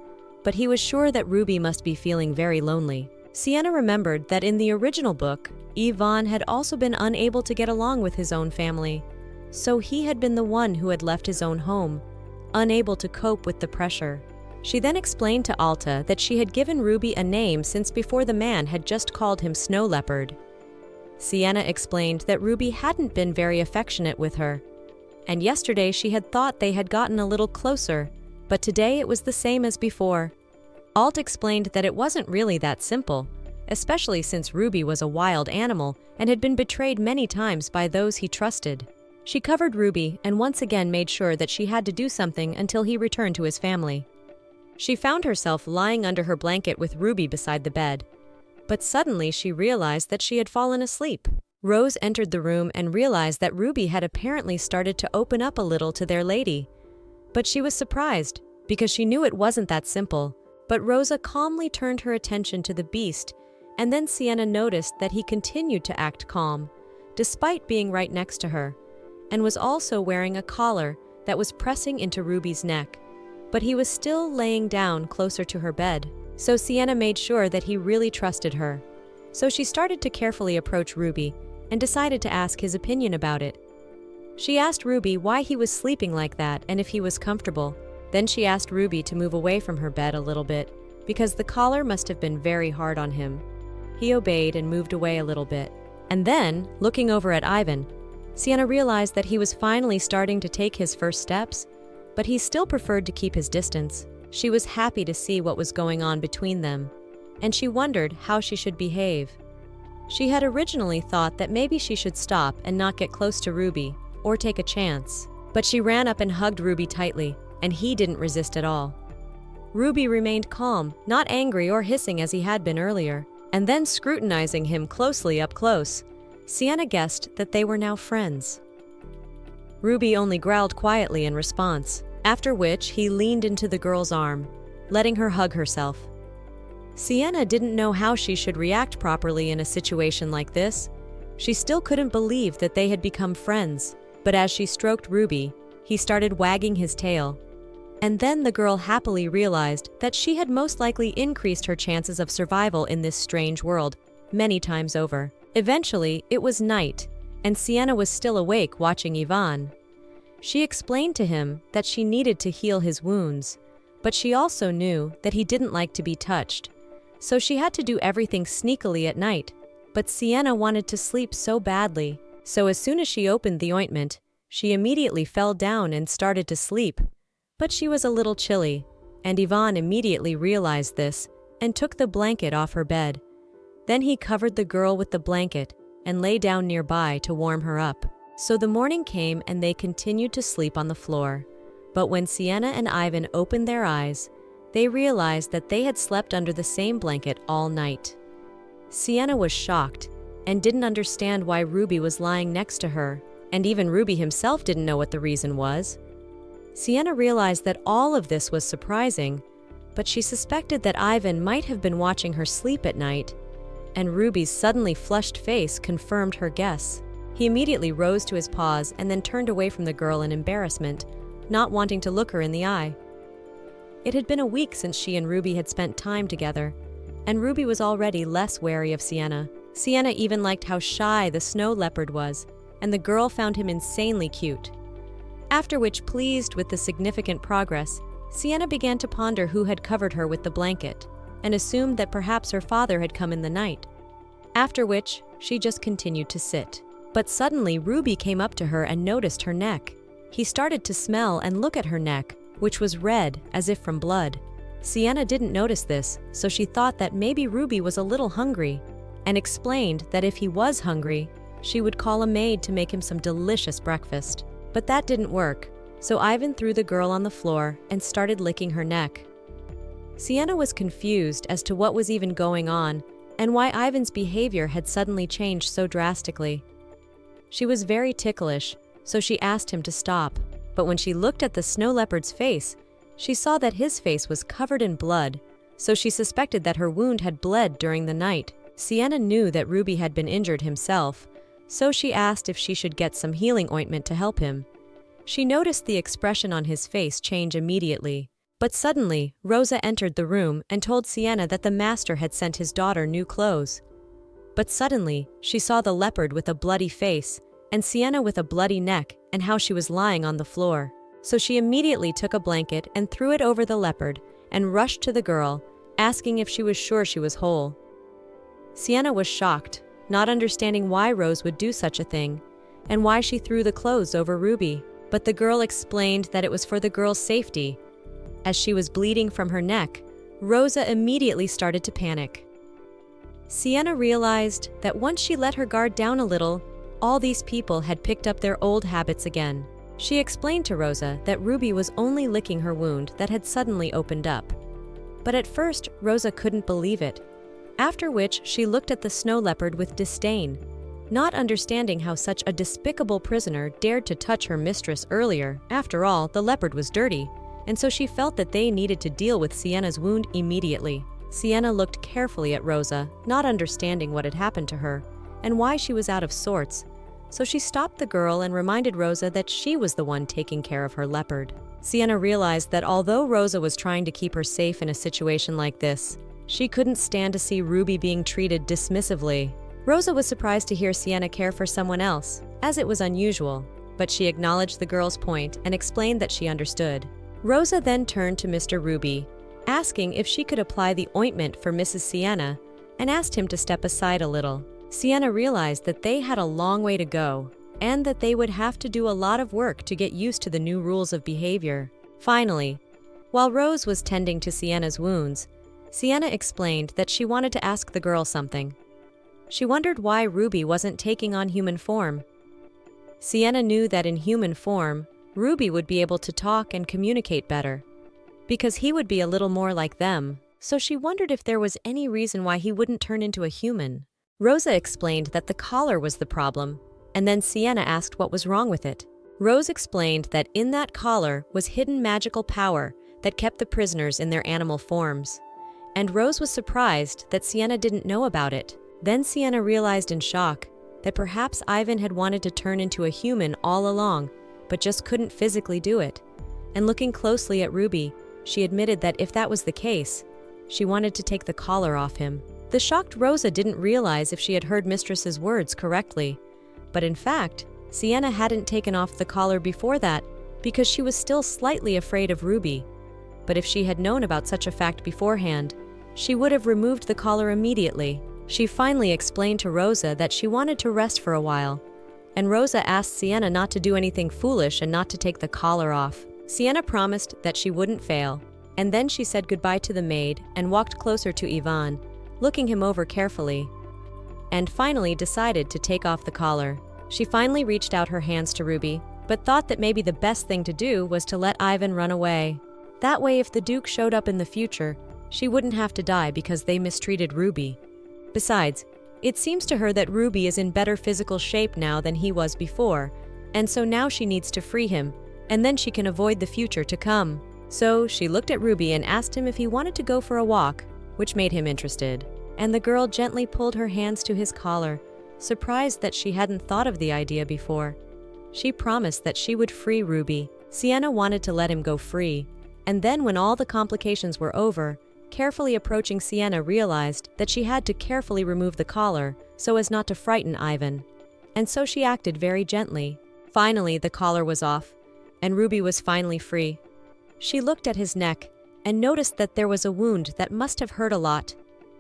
but he was sure that Ruby must be feeling very lonely. Sienna remembered that in the original book, Yvonne had also been unable to get along with his own family, so he had been the one who had left his own home, unable to cope with the pressure. She then explained to Alta that she had given Ruby a name since before the man had just called him Snow Leopard. Sienna explained that Ruby hadn't been very affectionate with her, and yesterday she had thought they had gotten a little closer, but today it was the same as before. Alt explained that it wasn't really that simple, especially since Ruby was a wild animal and had been betrayed many times by those he trusted. She covered Ruby and once again made sure that she had to do something until he returned to his family. She found herself lying under her blanket with Ruby beside the bed, but suddenly she realized that she had fallen asleep. Rose entered the room and realized that Ruby had apparently started to open up a little to their lady. But she was surprised, because she knew it wasn't that simple. But Rosa calmly turned her attention to the beast, and then Sienna noticed that he continued to act calm, despite being right next to her, and was also wearing a collar that was pressing into Ruby's neck. But he was still laying down closer to her bed, so Sienna made sure that he really trusted her. So she started to carefully approach Ruby and decided to ask his opinion about it. She asked Ruby why he was sleeping like that and if he was comfortable. Then she asked Ruby to move away from her bed a little bit, because the collar must have been very hard on him. He obeyed and moved away a little bit. And then, looking over at Ivan, Sienna realized that he was finally starting to take his first steps, but he still preferred to keep his distance. She was happy to see what was going on between them, and she wondered how she should behave. She had originally thought that maybe she should stop and not get close to Ruby, or take a chance. But she ran up and hugged Ruby tightly, and he didn't resist at all. Ruby remained calm, not angry or hissing as he had been earlier, and then scrutinizing him closely up close. Sienna guessed that they were now friends. Ruby only growled quietly in response, after which he leaned into the girl's arm, letting her hug herself. Sienna didn't know how she should react properly in a situation like this. She still couldn't believe that they had become friends, but as she stroked Ruby, he started wagging his tail. And then the girl happily realized that she had most likely increased her chances of survival in this strange world many times over. Eventually, it was night, and Sienna was still awake watching Yvonne. She explained to him that she needed to heal his wounds, but she also knew that he didn't like to be touched. so she had to do everything sneakily at night. But Sienna wanted to sleep so badly, so as soon as she opened the ointment, she immediately fell down and started to sleep. But she was a little chilly, and Ivan immediately realized this and took the blanket off her bed. Then he covered the girl with the blanket and lay down nearby to warm her up. So the morning came and they continued to sleep on the floor. But when Sienna and Ivan opened their eyes, they realized that they had slept under the same blanket all night. Sienna was shocked and didn't understand why Ruby was lying next to her, and even Ruby himself didn't know what the reason was. Sienna realized that all of this was surprising, but she suspected that Ivan might have been watching her sleep at night, and Ruby's suddenly flushed face confirmed her guess. He immediately rose to his paws and then turned away from the girl in embarrassment, not wanting to look her in the eye. It had been a week since she and Ruby had spent time together, and Ruby was already less wary of Sienna. Sienna even liked how shy the snow leopard was, and the girl found him insanely cute. After which, pleased with the significant progress, Sienna began to ponder who had covered her with the blanket, and assumed that perhaps her father had come in the night. After which, she just continued to sit. But suddenly, Ruby came up to her and noticed her neck. He started to smell and look at her neck, which was red, as if from blood. Sienna didn't notice this, so she thought that maybe Ruby was a little hungry, and explained that if he was hungry, she would call a maid to make him some delicious breakfast. But that didn't work, so Ivan threw the girl on the floor and started licking her neck. Sienna was confused as to what was even going on and why Ivan's behavior had suddenly changed so drastically. She was very ticklish, so she asked him to stop. But when she looked at the snow leopard's face, she saw that his face was covered in blood, so she suspected that her wound had bled during the night. Sienna knew that Ruby had been injured himself, so she asked if she should get some healing ointment to help him. She noticed the expression on his face change immediately. But suddenly, Rosa entered the room and told Sienna that the master had sent his daughter new clothes. But suddenly, she saw the leopard with a bloody face and Sienna with a bloody neck and how she was lying on the floor. So she immediately took a blanket and threw it over the leopard and rushed to the girl, asking if she was sure she was whole. Sienna was shocked, not understanding why Rose would do such a thing and why she threw the clothes over Ruby. But the girl explained that it was for the girl's safety. As she was bleeding from her neck, Rosa immediately started to panic. Sienna realized that once she let her guard down a little, all these people had picked up their old habits again. She explained to Rosa that Ruby was only licking her wound that had suddenly opened up. But at first, Rosa couldn't believe it, after which she looked at the snow leopard with disdain, not understanding how such a despicable prisoner dared to touch her mistress earlier. After all, the leopard was dirty, and so she felt that they needed to deal with Sienna's wound immediately. Sienna looked carefully at Rosa, not understanding what had happened to her and why she was out of sorts, so she stopped the girl and reminded Rosa that she was the one taking care of her leopard. Sienna realized that although Rosa was trying to keep her safe in a situation like this, she couldn't stand to see Ruby being treated dismissively. Rosa was surprised to hear Sienna care for someone else, as it was unusual, but she acknowledged the girl's point and explained that she understood. Rosa then turned to Mr. Ruby, asking if she could apply the ointment for Mrs. Sienna, and asked him to step aside a little. Sienna realized that they had a long way to go, and that they would have to do a lot of work to get used to the new rules of behavior. Finally, while Rose was tending to Sienna's wounds, Sienna explained that she wanted to ask the girl something. She wondered why Ruby wasn't taking on human form. Sienna knew that in human form, Ruby would be able to talk and communicate better, because he would be a little more like them, so she wondered if there was any reason why he wouldn't turn into a human. Rosa explained that the collar was the problem, and then Sienna asked what was wrong with it. Rose explained that in that collar was hidden magical power that kept the prisoners in their animal forms, and Rose was surprised that Sienna didn't know about it. Then Sienna realized in shock that perhaps Ivan had wanted to turn into a human all along, but just couldn't physically do it. And looking closely at Ruby, she admitted that if that was the case, she wanted to take the collar off him. The shocked Rosa didn't realize if she had heard Mistress's words correctly, but in fact, Sienna hadn't taken off the collar before that because she was still slightly afraid of Ruby. But if she had known about such a fact beforehand, she would have removed the collar immediately. She finally explained to Rosa that she wanted to rest for a while, and Rosa asked Sienna not to do anything foolish and not to take the collar off. Sienna promised that she wouldn't fail, and then she said goodbye to the maid and walked closer to Ivan, looking him over carefully, and finally decided to take off the collar. She finally reached out her hands to Ruby, but thought that maybe the best thing to do was to let Ivan run away. That way, if the Duke showed up in the future, she wouldn't have to die because they mistreated Ruby. Besides, it seems to her that Ruby is in better physical shape now than he was before, and so now she needs to free him, and then she can avoid the future to come. So she looked at Ruby and asked him if he wanted to go for a walk, which made him interested. And the girl gently pulled her hands to his collar, surprised that she hadn't thought of the idea before. She promised that she would free Ruby. Sienna wanted to let him go free, and then when all the complications were over, carefully approaching Sienna realized that she had to carefully remove the collar so as not to frighten Ivan. And so she acted very gently. Finally, the collar was off, and Ruby was finally free. She looked at his neck and noticed that there was a wound that must have hurt a lot,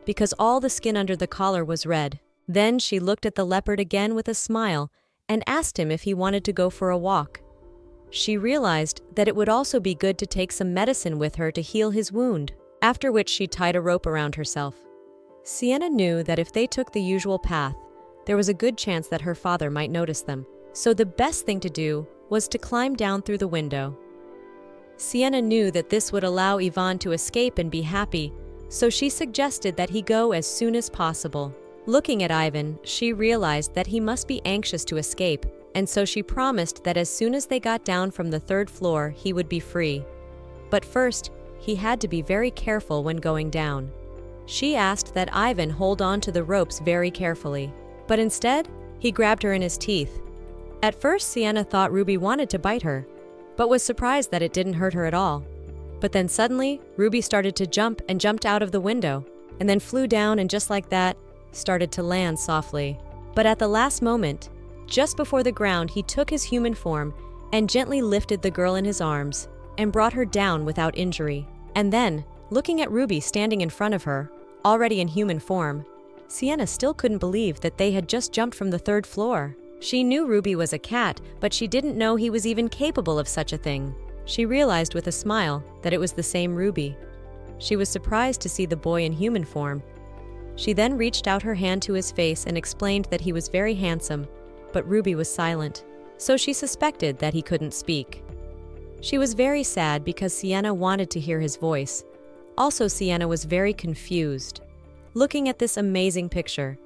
because all the skin under the collar was red. Then she looked at the leopard again with a smile and asked him if he wanted to go for a walk. She realized that it would also be good to take some medicine with her to heal his wound, after which she tied a rope around herself. Sienna knew that if they took the usual path, there was a good chance that her father might notice them, so the best thing to do was to climb down through the window. Sienna knew that this would allow Ivan to escape and be happy, so she suggested that he go as soon as possible. Looking at Ivan, she realized that he must be anxious to escape, and so she promised that as soon as they got down from the 3rd floor, he would be free. But first, he had to be very careful when going down. She asked that Ivan hold on to the ropes very carefully, but instead, he grabbed her in his teeth. At first, Sienna thought Ruby wanted to bite her, but was surprised that it didn't hurt her at all. But then suddenly, Ruby started to jump and jumped out of the window, and then flew down and just like that, started to land softly. But at the last moment, just before the ground, he took his human form and gently lifted the girl in his arms and brought her down without injury. And then, looking at Ruby standing in front of her, already in human form, Sienna still couldn't believe that they had just jumped from the 3rd floor. She knew Ruby was a cat, but she didn't know he was even capable of such a thing. She realized with a smile that it was the same Ruby. She was surprised to see the boy in human form. She then reached out her hand to his face and explained that he was very handsome, but Ruby was silent, so she suspected that he couldn't speak. She was very sad because Sienna wanted to hear his voice. Also, Sienna was very confused. Looking at this amazing picture,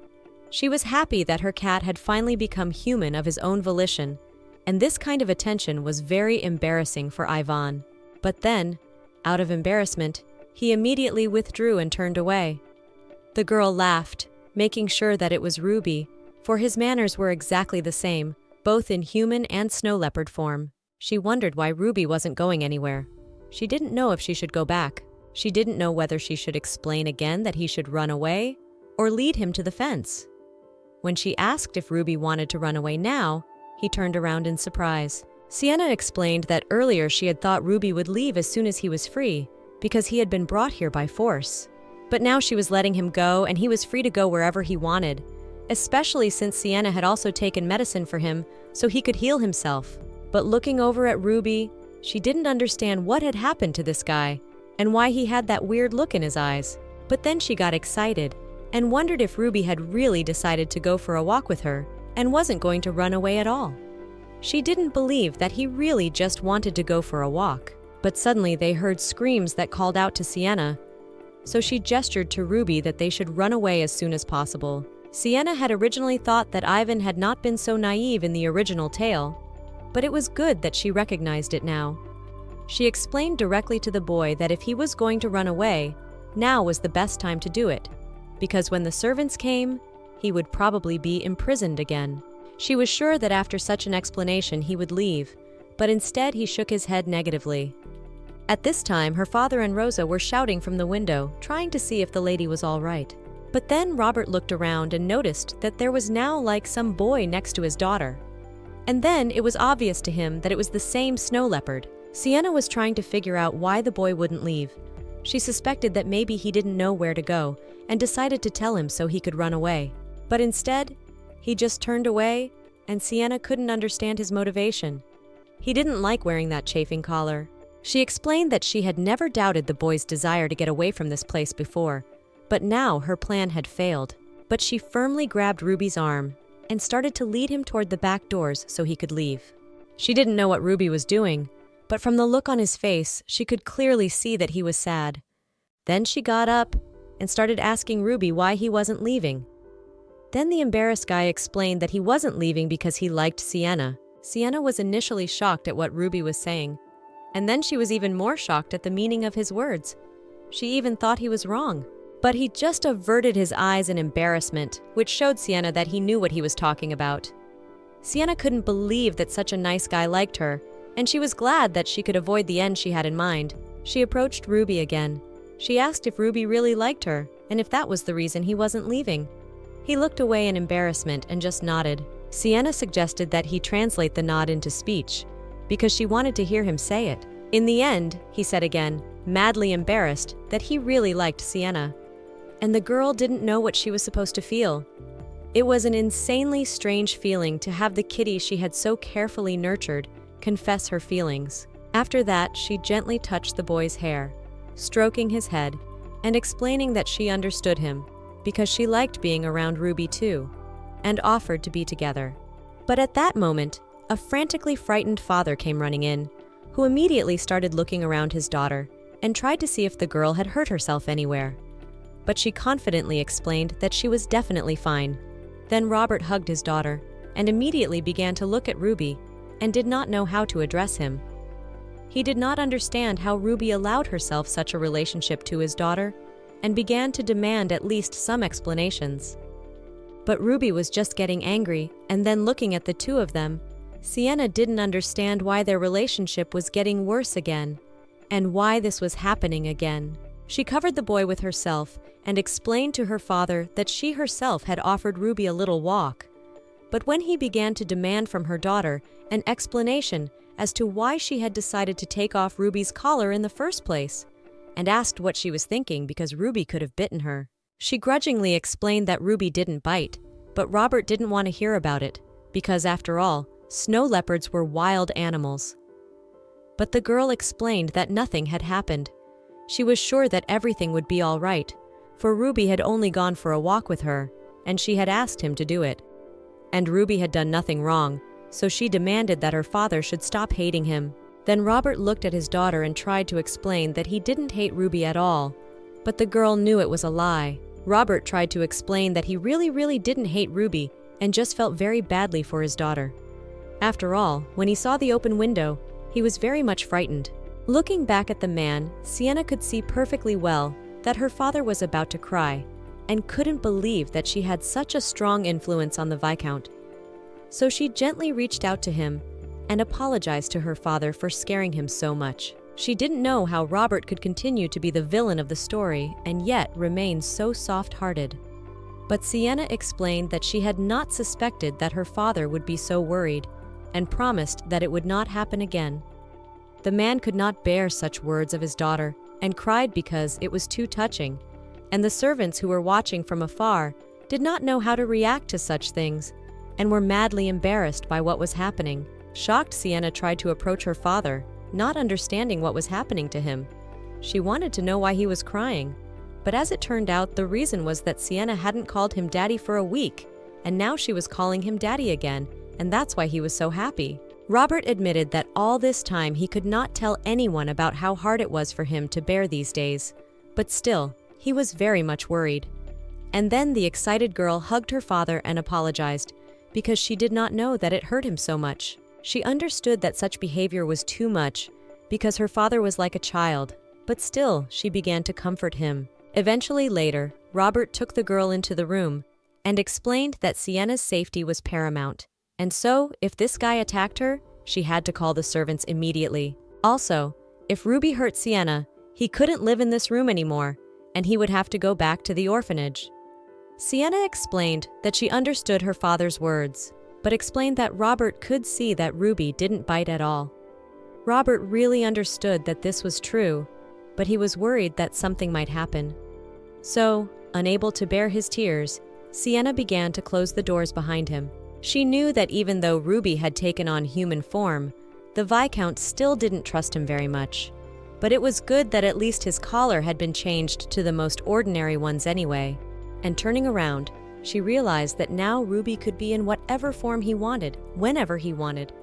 she was happy that her cat had finally become human of his own volition, and this kind of attention was very embarrassing for Ivan. But then, out of embarrassment, he immediately withdrew and turned away. The girl laughed, making sure that it was Ruby, for his manners were exactly the same, both in human and snow leopard form. She wondered why Ruby wasn't going anywhere. She didn't know if she should go back. She didn't know whether she should explain again that he should run away or lead him to the fence. When she asked if Ruby wanted to run away now, he turned around in surprise. Sienna explained that earlier she had thought Ruby would leave as soon as he was free, because he had been brought here by force. But now she was letting him go, and he was free to go wherever he wanted, especially since Sienna had also taken medicine for him so he could heal himself. But looking over at Ruby, she didn't understand what had happened to this guy and why he had that weird look in his eyes. But then she got excited and wondered if Ruby had really decided to go for a walk with her and wasn't going to run away at all. She didn't believe that he really just wanted to go for a walk. But suddenly they heard screams that called out to Sienna, so she gestured to Ruby that they should run away as soon as possible. Sienna had originally thought that Ivan had not been so naive in the original tale, but it was good that she recognized it now. She explained directly to the boy that if he was going to run away, now was the best time to do it, because when the servants came, he would probably be imprisoned again. She was sure that after such an explanation he would leave, but instead he shook his head negatively. At this time, her father and Rosa were shouting from the window, trying to see if the lady was all right. But then Robert looked around and noticed that there was now like some boy next to his daughter. And then it was obvious to him that it was the same snow leopard. Sienna was trying to figure out why the boy wouldn't leave, She suspected that maybe he didn't know where to go and decided to tell him so he could run away. But instead, he just turned away, and Sienna couldn't understand his motivation. He didn't like wearing that chafing collar. She explained that she had never doubted the boy's desire to get away from this place before, but now her plan had failed. But she firmly grabbed Ruby's arm and started to lead him toward the back doors so he could leave. She didn't know what Ruby was doing, but from the look on his face, she could clearly see that he was sad. Then she got up and started asking Ruby why he wasn't leaving. Then the embarrassed guy explained that he wasn't leaving because he liked Sienna. Sienna was initially shocked at what Ruby was saying, and then she was even more shocked at the meaning of his words. She even thought he was wrong. But he just averted his eyes in embarrassment, which showed Sienna that he knew what he was talking about. Sienna couldn't believe that such a nice guy liked her, and she was glad that she could avoid the end she had in mind. She approached Ruby again. She asked if Ruby really liked her, and if that was the reason he wasn't leaving. He looked away in embarrassment and just nodded. Sienna suggested that he translate the nod into speech, because she wanted to hear him say it. In the end, he said again, madly embarrassed, that he really liked Sienna. And the girl didn't know what she was supposed to feel. It was an insanely strange feeling to have the kitty she had so carefully nurtured confess her feelings. After that, she gently touched the boy's hair, stroking his head, and explaining that she understood him, because she liked being around Ruby too, and offered to be together. But at that moment, a frantically frightened father came running in, who immediately started looking around his daughter and tried to see if the girl had hurt herself anywhere. But she confidently explained that she was definitely fine. Then Robert hugged his daughter and immediately began to look at Ruby and did not know how to address him. He did not understand how Ruby allowed herself such a relationship to his daughter and began to demand at least some explanations. But Ruby was just getting angry, and then looking at the two of them, Sienna didn't understand why their relationship was getting worse again and why this was happening again. She covered the boy with herself and explained to her father that she herself had offered Ruby a little walk. But when he began to demand from her daughter an explanation as to why she had decided to take off Ruby's collar in the first place, and asked what she was thinking because Ruby could have bitten her, she grudgingly explained that Ruby didn't bite, but Robert didn't want to hear about it, because after all, snow leopards were wild animals. But the girl explained that nothing had happened. She was sure that everything would be all right, for Ruby had only gone for a walk with her, and she had asked him to do it. And Ruby had done nothing wrong, so she demanded that her father should stop hating him. Then Robert looked at his daughter and tried to explain that he didn't hate Ruby at all, but the girl knew it was a lie. Robert tried to explain that he really didn't hate Ruby and just felt very badly for his daughter. After all, when he saw the open window, he was very much frightened. Looking back at the man, Sienna could see perfectly well that her father was about to cry and couldn't believe that she had such a strong influence on the Viscount. So she gently reached out to him and apologized to her father for scaring him so much. She didn't know how Robert could continue to be the villain of the story and yet remain so soft-hearted. But Sienna explained that she had not suspected that her father would be so worried and promised that it would not happen again. The man could not bear such words of his daughter and cried because it was too touching, and the servants who were watching from afar did not know how to react to such things and were madly embarrassed by what was happening. Shocked, Sienna tried to approach her father, not understanding what was happening to him. She wanted to know why he was crying, but as it turned out, the reason was that Sienna hadn't called him daddy for a week, and now she was calling him daddy again, and that's why he was so happy. Robert admitted that all this time he could not tell anyone about how hard it was for him to bear these days, but still, he was very much worried. And then the excited girl hugged her father and apologized, because she did not know that it hurt him so much. She understood that such behavior was too much, because her father was like a child, but still, she began to comfort him. Eventually later, Robert took the girl into the room and explained that Sienna's safety was paramount. And so, if this guy attacked her, she had to call the servants immediately. Also, if Ruby hurt Sienna, he couldn't live in this room anymore, and he would have to go back to the orphanage. Sienna explained that she understood her father's words, but explained that Robert could see that Ruby didn't bite at all. Robert really understood that this was true, but he was worried that something might happen. So, unable to bear his tears, Sienna began to close the doors behind him. She knew that even though Ruby had taken on human form, the Viscount still didn't trust him very much. But it was good that at least his collar had been changed to the most ordinary ones anyway. And turning around, she realized that now Ruby could be in whatever form he wanted, whenever he wanted.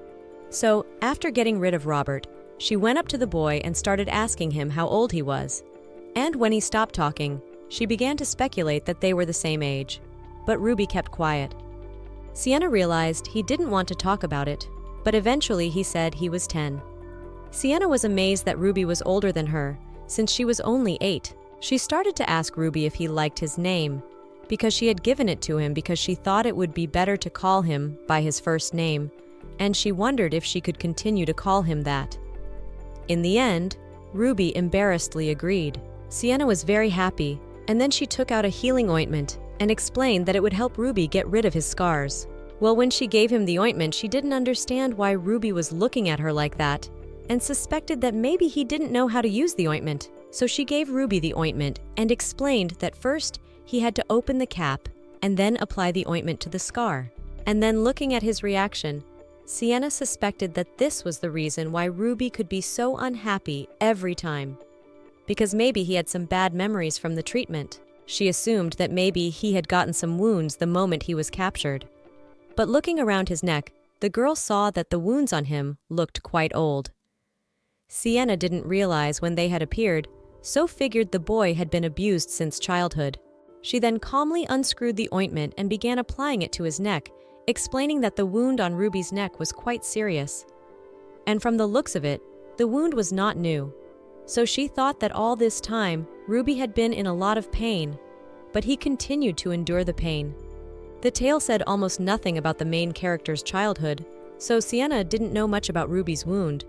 So, after getting rid of Robert, she went up to the boy and started asking him how old he was. And when he stopped talking, she began to speculate that they were the same age. But Ruby kept quiet. Sienna realized he didn't want to talk about it, but eventually he said he was 10. Sienna was amazed that Ruby was older than her, since she was only 8. She started to ask Ruby if he liked his name, because she had given it to him because she thought it would be better to call him by his first name, and she wondered if she could continue to call him that. In the end, Ruby embarrassedly agreed. Sienna was very happy, and then she took out a healing ointment and explained that it would help Ruby get rid of his scars. Well, when she gave him the ointment, she didn't understand why Ruby was looking at her like that, and suspected that maybe he didn't know how to use the ointment. So she gave Ruby the ointment and explained that first he had to open the cap and then apply the ointment to the scar. And then looking at his reaction, Sienna suspected that this was the reason why Ruby could be so unhappy every time. Because maybe he had some bad memories from the treatment. She assumed that maybe he had gotten some wounds the moment he was captured. But looking around his neck, the girl saw that the wounds on him looked quite old. Sienna didn't realize when they had appeared, so figured the boy had been abused since childhood. She then calmly unscrewed the ointment and began applying it to his neck, explaining that the wound on Ruby's neck was quite serious. And from the looks of it, the wound was not new. So she thought that all this time, Ruby had been in a lot of pain, but he continued to endure the pain. The tale said almost nothing about the main character's childhood, so Sienna didn't know much about Ruby's wound,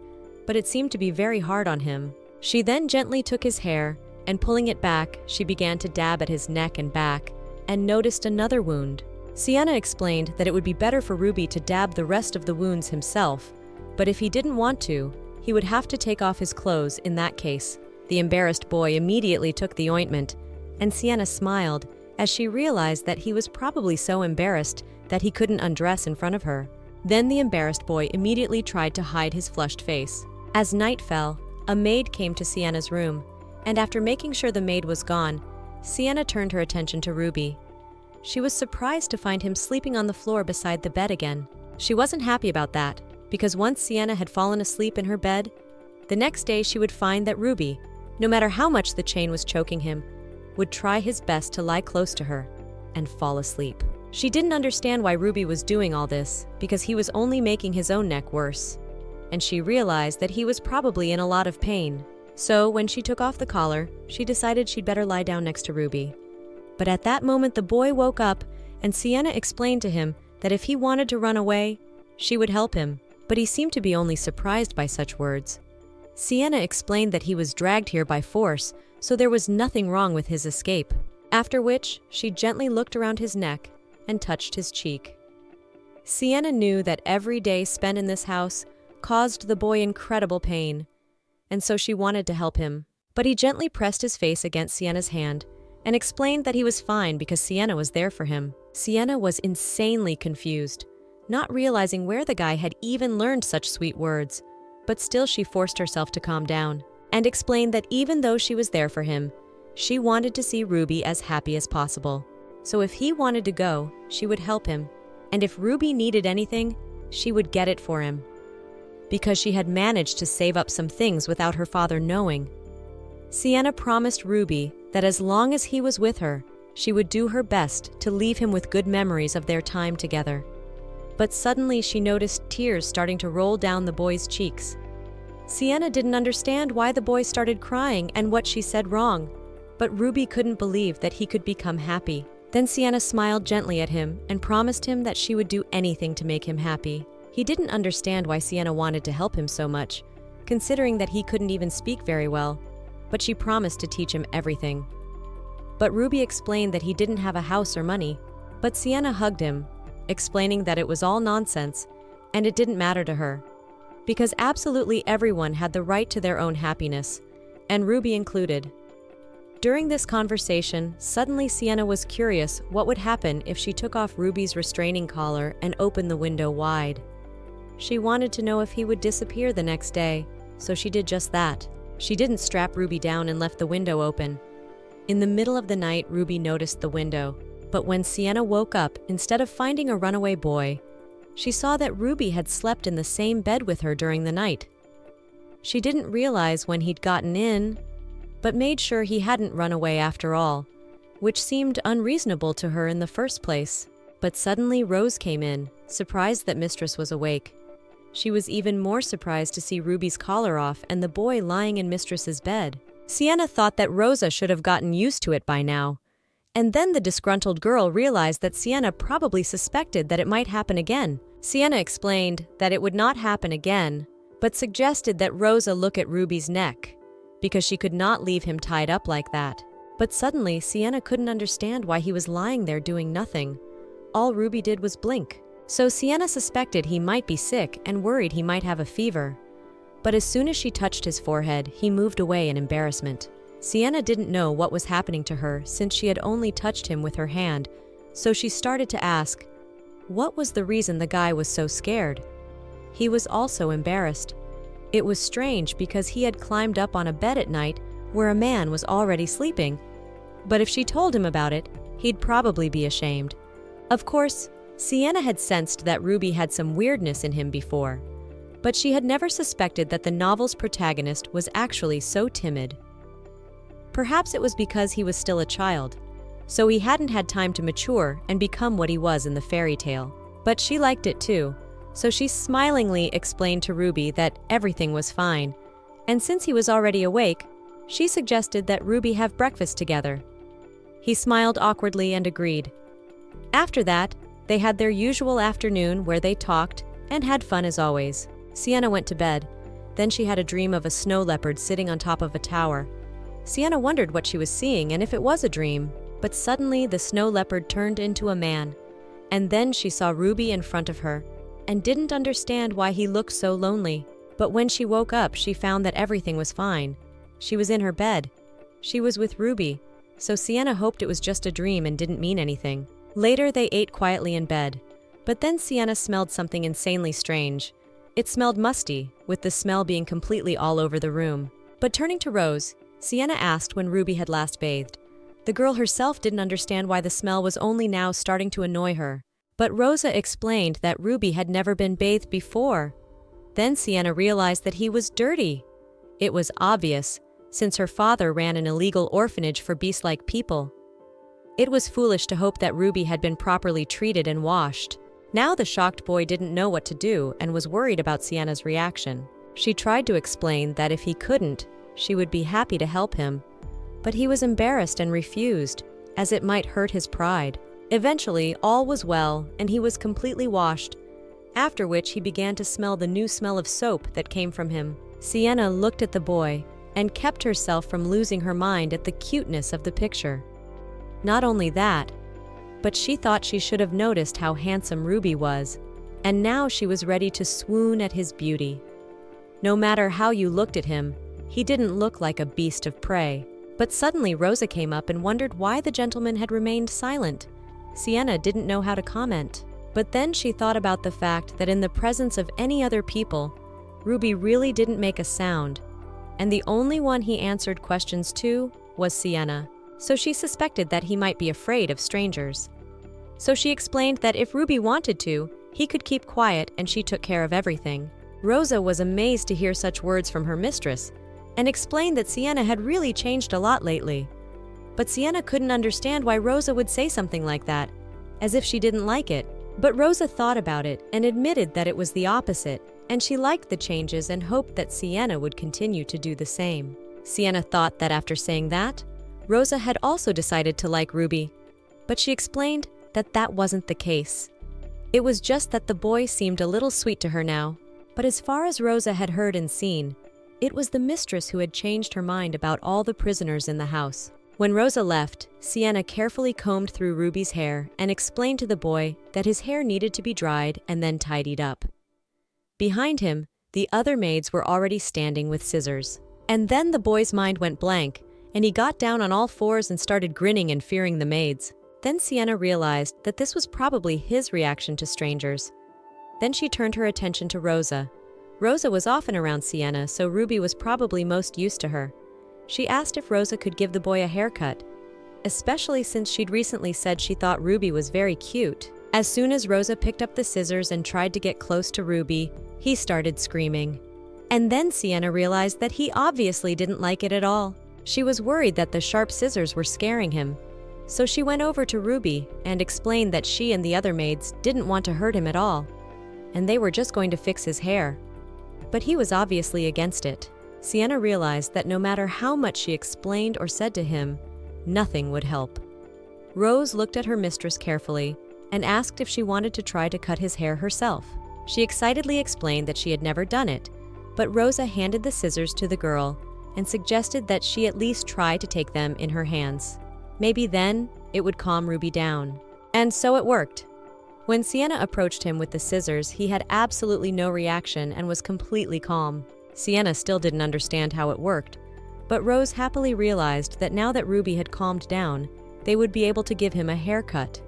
but it seemed to be very hard on him. She then gently took his hair, and pulling it back, she began to dab at his neck and back, and noticed another wound. Sienna explained that it would be better for Ruby to dab the rest of the wounds himself, but if he didn't want to, he would have to take off his clothes in that case. The embarrassed boy immediately took the ointment, and Sienna smiled as she realized that he was probably so embarrassed that he couldn't undress in front of her. Then the embarrassed boy immediately tried to hide his flushed face. As night fell, a maid came to Sienna's room, and after making sure the maid was gone, Sienna turned her attention to Ruby. She was surprised to find him sleeping on the floor beside the bed again. She wasn't happy about that, because once Sienna had fallen asleep in her bed, the next day she would find that Ruby, no matter how much the chain was choking him, would try his best to lie close to her and fall asleep. She didn't understand why Ruby was doing all this, because he was only making his own neck worse, and she realized that he was probably in a lot of pain. So when she took off the collar, she decided she'd better lie down next to Ruby. But at that moment the boy woke up, and Sienna explained to him that if he wanted to run away, she would help him, but he seemed to be only surprised by such words. Sienna explained that he was dragged here by force, so there was nothing wrong with his escape, after which she gently looked around his neck and touched his cheek. Sienna knew that every day spent in this house caused the boy incredible pain, and so she wanted to help him. But he gently pressed his face against Sienna's hand and explained that he was fine because Sienna was there for him. Sienna was insanely confused, not realizing where the guy had even learned such sweet words, but still she forced herself to calm down and explained that even though she was there for him, she wanted to see Ruby as happy as possible. So if he wanted to go, she would help him, and if Ruby needed anything, she would get it for him. Because she had managed to save up some things without her father knowing. Sienna promised Ruby that as long as he was with her, she would do her best to leave him with good memories of their time together. But suddenly she noticed tears starting to roll down the boy's cheeks. Sienna didn't understand why the boy started crying and what she said wrong, but Ruby couldn't believe that he could become happy. Then Sienna smiled gently at him and promised him that she would do anything to make him happy. He didn't understand why Sienna wanted to help him so much, considering that he couldn't even speak very well, but she promised to teach him everything. But Ruby explained that he didn't have a house or money, but Sienna hugged him, explaining that it was all nonsense and it didn't matter to her, because absolutely everyone had the right to their own happiness, and Ruby included. During this conversation, suddenly Sienna was curious what would happen if she took off Ruby's restraining collar and opened the window wide. She wanted to know if he would disappear the next day, so she did just that. She didn't strap Ruby down and left the window open. In the middle of the night, Ruby noticed the window, but when Sienna woke up, instead of finding a runaway boy, she saw that Ruby had slept in the same bed with her during the night. She didn't realize when he'd gotten in, but made sure he hadn't run away after all, which seemed unreasonable to her in the first place. But suddenly Rose came in, surprised that Mistress was awake. She was even more surprised to see Ruby's collar off and the boy lying in Mistress's bed. Sienna thought that Rosa should have gotten used to it by now. And then the disgruntled girl realized that Sienna probably suspected that it might happen again. Sienna explained that it would not happen again, but suggested that Rosa look at Ruby's neck, because she could not leave him tied up like that. But suddenly, Sienna couldn't understand why he was lying there doing nothing. All Ruby did was blink. So Sienna suspected he might be sick and worried he might have a fever. But as soon as she touched his forehead, he moved away in embarrassment. Sienna didn't know what was happening to her since she had only touched him with her hand, so she started to ask, what was the reason the guy was so scared? He was also embarrassed. It was strange because he had climbed up on a bed at night where a man was already sleeping. But if she told him about it, he'd probably be ashamed. Of course, Sienna had sensed that Ruby had some weirdness in him before, but she had never suspected that the novel's protagonist was actually so timid. Perhaps it was because he was still a child, so he hadn't had time to mature and become what he was in the fairy tale. But she liked it too, so she smilingly explained to Ruby that everything was fine, and since he was already awake, she suggested that Ruby have breakfast together. He smiled awkwardly and agreed. After that, they had their usual afternoon where they talked and had fun as always. Sienna went to bed. Then she had a dream of a snow leopard sitting on top of a tower. Sienna wondered what she was seeing and if it was a dream, but suddenly the snow leopard turned into a man. And then she saw Ruby in front of her and didn't understand why he looked so lonely. But when she woke up, she found that everything was fine. She was in her bed. She was with Ruby, so Sienna hoped it was just a dream and didn't mean anything. Later, they ate quietly in bed, but then Sienna smelled something insanely strange. It smelled musty, with the smell being completely all over the room. But turning to Rose, Sienna asked when Ruby had last bathed. The girl herself didn't understand why the smell was only now starting to annoy her. But Rosa explained that Ruby had never been bathed before. Then Sienna realized that he was dirty. It was obvious, since her father ran an illegal orphanage for beast-like people. It was foolish to hope that Ruby had been properly treated and washed. Now the shocked boy didn't know what to do and was worried about Sienna's reaction. She tried to explain that if he couldn't, she would be happy to help him. But he was embarrassed and refused, as it might hurt his pride. Eventually, all was well, and he was completely washed, after which he began to smell the new smell of soap that came from him. Sienna looked at the boy and kept herself from losing her mind at the cuteness of the picture. Not only that, but she thought she should have noticed how handsome Ruby was, and now she was ready to swoon at his beauty. No matter how you looked at him, he didn't look like a beast of prey. But suddenly Rosa came up and wondered why the gentleman had remained silent. Sienna didn't know how to comment. But then she thought about the fact that in the presence of any other people, Ruby really didn't make a sound, and the only one he answered questions to was Sienna. So she suspected that he might be afraid of strangers. So she explained that if Ruby wanted to, he could keep quiet and she took care of everything. Rosa was amazed to hear such words from her mistress, and explained that Sienna had really changed a lot lately. But Sienna couldn't understand why Rosa would say something like that, as if she didn't like it. But Rosa thought about it and admitted that it was the opposite, and she liked the changes and hoped that Sienna would continue to do the same. Sienna thought that after saying that, Rosa had also decided to like Ruby, but she explained that that wasn't the case. It was just that the boy seemed a little sweet to her now. But as far as Rosa had heard and seen, it was the mistress who had changed her mind about all the prisoners in the house. When Rosa left, Sienna carefully combed through Ruby's hair and explained to the boy that his hair needed to be dried and then tidied up. Behind him, the other maids were already standing with scissors. And then the boy's mind went blank, and he got down on all fours and started grinning and fearing the maids. Then Sienna realized that this was probably his reaction to strangers. Then she turned her attention to Rosa. Rosa was often around Sienna, so Ruby was probably most used to her. She asked if Rosa could give the boy a haircut, especially since she'd recently said she thought Ruby was very cute. As soon as Rosa picked up the scissors and tried to get close to Ruby, he started screaming. And then Sienna realized that he obviously didn't like it at all. She was worried that the sharp scissors were scaring him. So she went over to Ruby and explained that she and the other maids didn't want to hurt him at all, and they were just going to fix his hair. But he was obviously against it. Sienna realized that no matter how much she explained or said to him, nothing would help. Rose looked at her mistress carefully and asked if she wanted to try to cut his hair herself. She excitedly explained that she had never done it, but Rosa handed the scissors to the girl and suggested that she at least try to take them in her hands. Maybe then it would calm Ruby down. And so it worked. When Sienna approached him with the scissors, he had absolutely no reaction and was completely calm. Sienna still didn't understand how it worked, but Rose happily realized that now that Ruby had calmed down, they would be able to give him a haircut.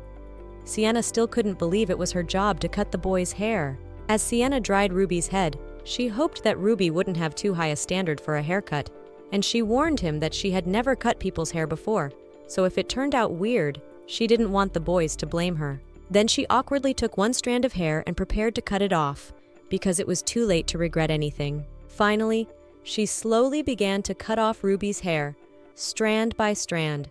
Sienna still couldn't believe it was her job to cut the boy's hair. As Sienna dried Ruby's head, she hoped that Ruby wouldn't have too high a standard for a haircut, and she warned him that she had never cut people's hair before, so if it turned out weird, she didn't want the boys to blame her. Then she awkwardly took one strand of hair and prepared to cut it off, because it was too late to regret anything. Finally, she slowly began to cut off Ruby's hair, strand by strand.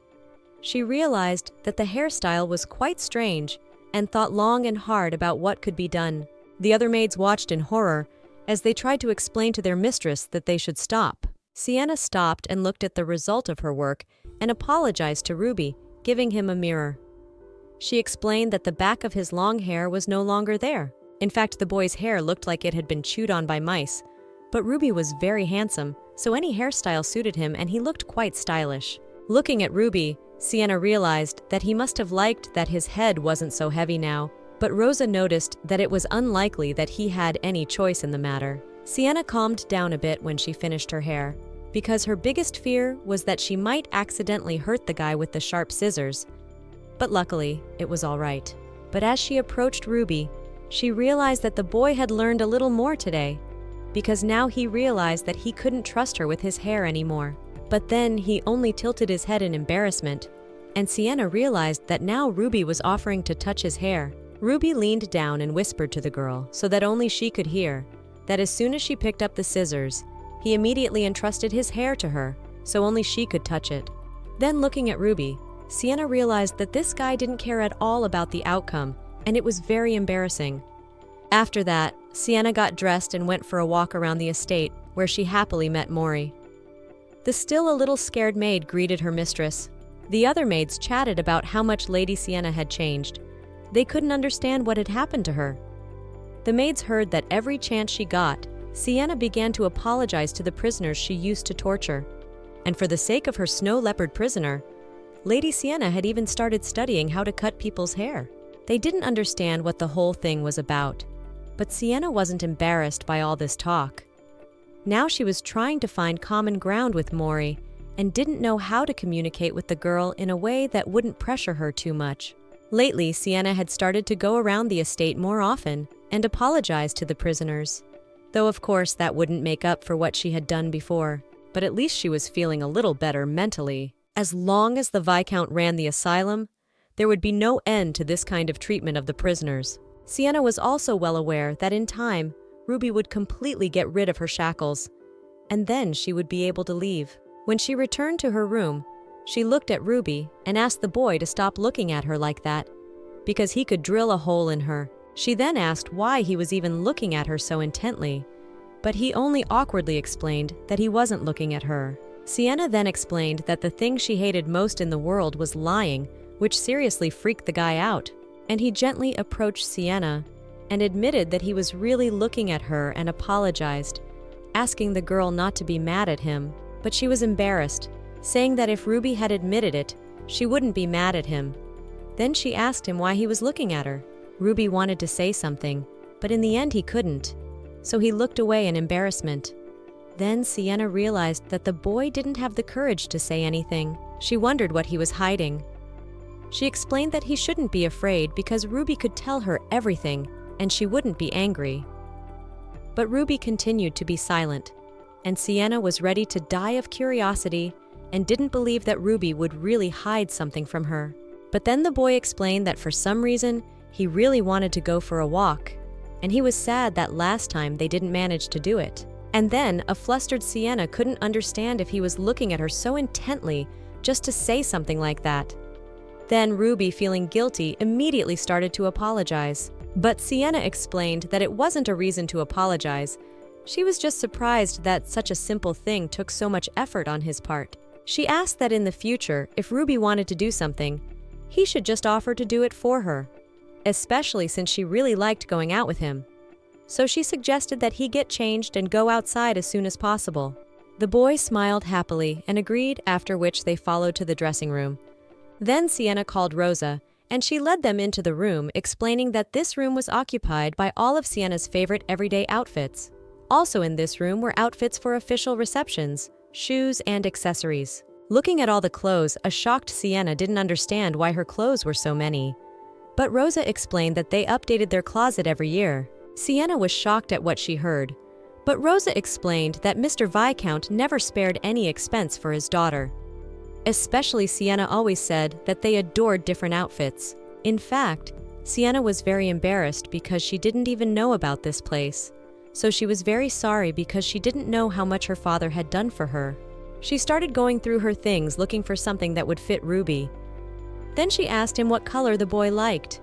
She realized that the hairstyle was quite strange and thought long and hard about what could be done. The other maids watched in horror as they tried to explain to their mistress that they should stop. Sienna stopped and looked at the result of her work and apologized to Ruby, giving him a mirror. She explained that the back of his long hair was no longer there. In fact, the boy's hair looked like it had been chewed on by mice. But Ruby was very handsome, so any hairstyle suited him and he looked quite stylish. Looking at Ruby, Sienna realized that he must have liked that his head wasn't so heavy now, but Rosa noticed that it was unlikely that he had any choice in the matter. Sienna calmed down a bit when she finished her hair, because her biggest fear was that she might accidentally hurt the guy with the sharp scissors. But luckily, it was all right. But as she approached Ruby, she realized that the boy had learned a little more today, because now he realized that he couldn't trust her with his hair anymore. But then he only tilted his head in embarrassment, and Sienna realized that now Ruby was offering to touch his hair. Ruby leaned down and whispered to the girl, so that only she could hear, that as soon as she picked up the scissors, he immediately entrusted his hair to her, so only she could touch it. Then looking at Ruby, Sienna realized that this guy didn't care at all about the outcome, and it was very embarrassing. After that, Sienna got dressed and went for a walk around the estate, where she happily met Mori. The still a little scared maid greeted her mistress. The other maids chatted about how much Lady Sienna had changed. They couldn't understand what had happened to her. The maids heard that every chance she got, Sienna began to apologize to the prisoners she used to torture. And for the sake of her snow leopard prisoner, Lady Sienna had even started studying how to cut people's hair. They didn't understand what the whole thing was about, but Sienna wasn't embarrassed by all this talk. Now she was trying to find common ground with Mori and didn't know how to communicate with the girl in a way that wouldn't pressure her too much. Lately, Sienna had started to go around the estate more often and apologize to the prisoners, though of course that wouldn't make up for what she had done before, but at least she was feeling a little better mentally. As long as the Viscount ran the asylum, there would be no end to this kind of treatment of the prisoners. Sienna was also well aware that in time, Ruby would completely get rid of her shackles, and then she would be able to leave. When she returned to her room, she looked at Ruby and asked the boy to stop looking at her like that, because he could drill a hole in her. She then asked why he was even looking at her so intently, but he only awkwardly explained that he wasn't looking at her. Sienna then explained that the thing she hated most in the world was lying, which seriously freaked the guy out, and he gently approached Sienna and admitted that he was really looking at her and apologized, asking the girl not to be mad at him. But she was embarrassed, saying that if Ruby had admitted it, she wouldn't be mad at him. Then she asked him why he was looking at her. Ruby wanted to say something, but in the end he couldn't, so he looked away in embarrassment. Then Sienna realized that the boy didn't have the courage to say anything. She wondered what he was hiding. She explained that he shouldn't be afraid because Ruby could tell her everything and she wouldn't be angry. But Ruby continued to be silent, and Sienna was ready to die of curiosity and didn't believe that Ruby would really hide something from her. But then the boy explained that for some reason, he really wanted to go for a walk, and he was sad that last time they didn't manage to do it. And then a flustered Sienna couldn't understand if he was looking at her so intently just to say something like that. Then Ruby, feeling guilty, immediately started to apologize. But Sienna explained that it wasn't a reason to apologize. She was just surprised that such a simple thing took so much effort on his part. She asked that in the future, if Ruby wanted to do something, he should just offer to do it for her, especially since she really liked going out with him. So she suggested that he get changed and go outside as soon as possible. The boy smiled happily and agreed, after which they followed to the dressing room. Then Sienna called Rosa, and she led them into the room, explaining that this room was occupied by all of Sienna's favorite everyday outfits. Also in this room were outfits for official receptions, shoes, and accessories. Looking at all the clothes, a shocked Sienna didn't understand why her clothes were so many. But Rosa explained that they updated their closet every year. Sienna was shocked at what she heard, but Rosa explained that Mr. Viscount never spared any expense for his daughter. Especially Sienna always said that they adored different outfits. In fact, Sienna was very embarrassed because she didn't even know about this place. So she was very sorry because she didn't know how much her father had done for her. She started going through her things looking for something that would fit Ruby. Then she asked him what color the boy liked,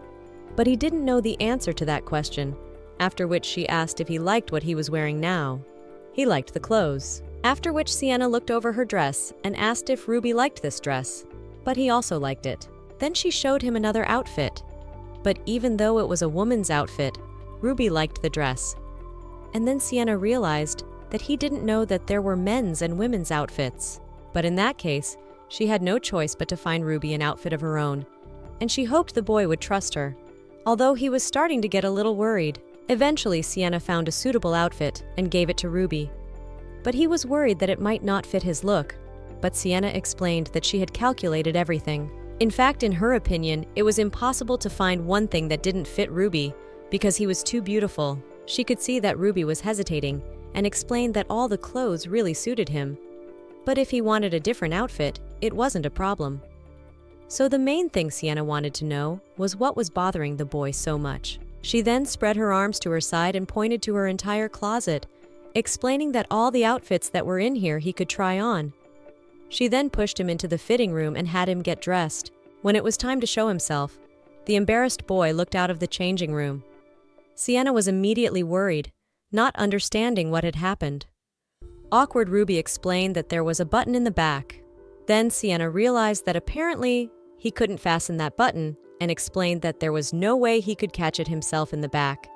but he didn't know the answer to that question, after which she asked if he liked what he was wearing now. He liked the clothes. After which Sienna looked over her dress and asked if Ruby liked this dress, but he also liked it. Then she showed him another outfit, but even though it was a woman's outfit, Ruby liked the dress. And then Sienna realized that he didn't know that there were men's and women's outfits. But in that case, she had no choice but to find Ruby an outfit of her own, and she hoped the boy would trust her, although he was starting to get a little worried. Eventually, Sienna found a suitable outfit and gave it to Ruby. But he was worried that it might not fit his look, but Sienna explained that she had calculated everything. In fact, in her opinion, it was impossible to find one thing that didn't fit Ruby because he was too beautiful. She could see that Ruby was hesitating and explained that all the clothes really suited him. But if he wanted a different outfit, it wasn't a problem. So the main thing Sienna wanted to know was what was bothering the boy so much. She then spread her arms to her side and pointed to her entire closet, explaining that all the outfits that were in here he could try on. She then pushed him into the fitting room and had him get dressed. When it was time to show himself, the embarrassed boy looked out of the changing room. Sienna was immediately worried, not understanding what had happened. Awkward Ruby explained that there was a button in the back. Then Sienna realized that apparently he couldn't fasten that button and explained that there was no way he could catch it himself in the back.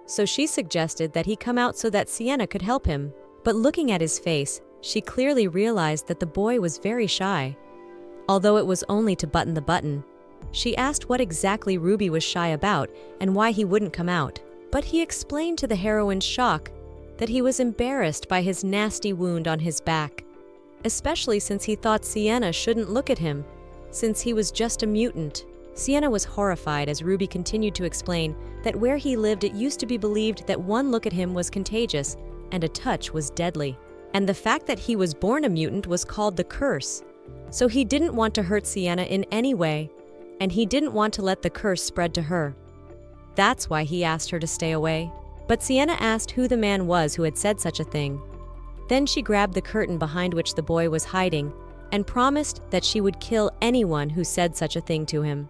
So she suggested that he come out so that Sienna could help him. But looking at his face, she clearly realized that the boy was very shy. Although it was only to button the button, she asked what exactly Ruby was shy about and why he wouldn't come out. But he explained to the heroine's shock that he was embarrassed by his nasty wound on his back, especially since he thought Sienna shouldn't look at him, since he was just a mutant. Sienna was horrified as Ruby continued to explain that where he lived it used to be believed that one look at him was contagious and a touch was deadly. And the fact that he was born a mutant was called the curse. So he didn't want to hurt Sienna in any way, and he didn't want to let the curse spread to her. That's why he asked her to stay away. But Sienna asked who the man was who had said such a thing. Then she grabbed the curtain behind which the boy was hiding and promised that she would kill anyone who said such a thing to him.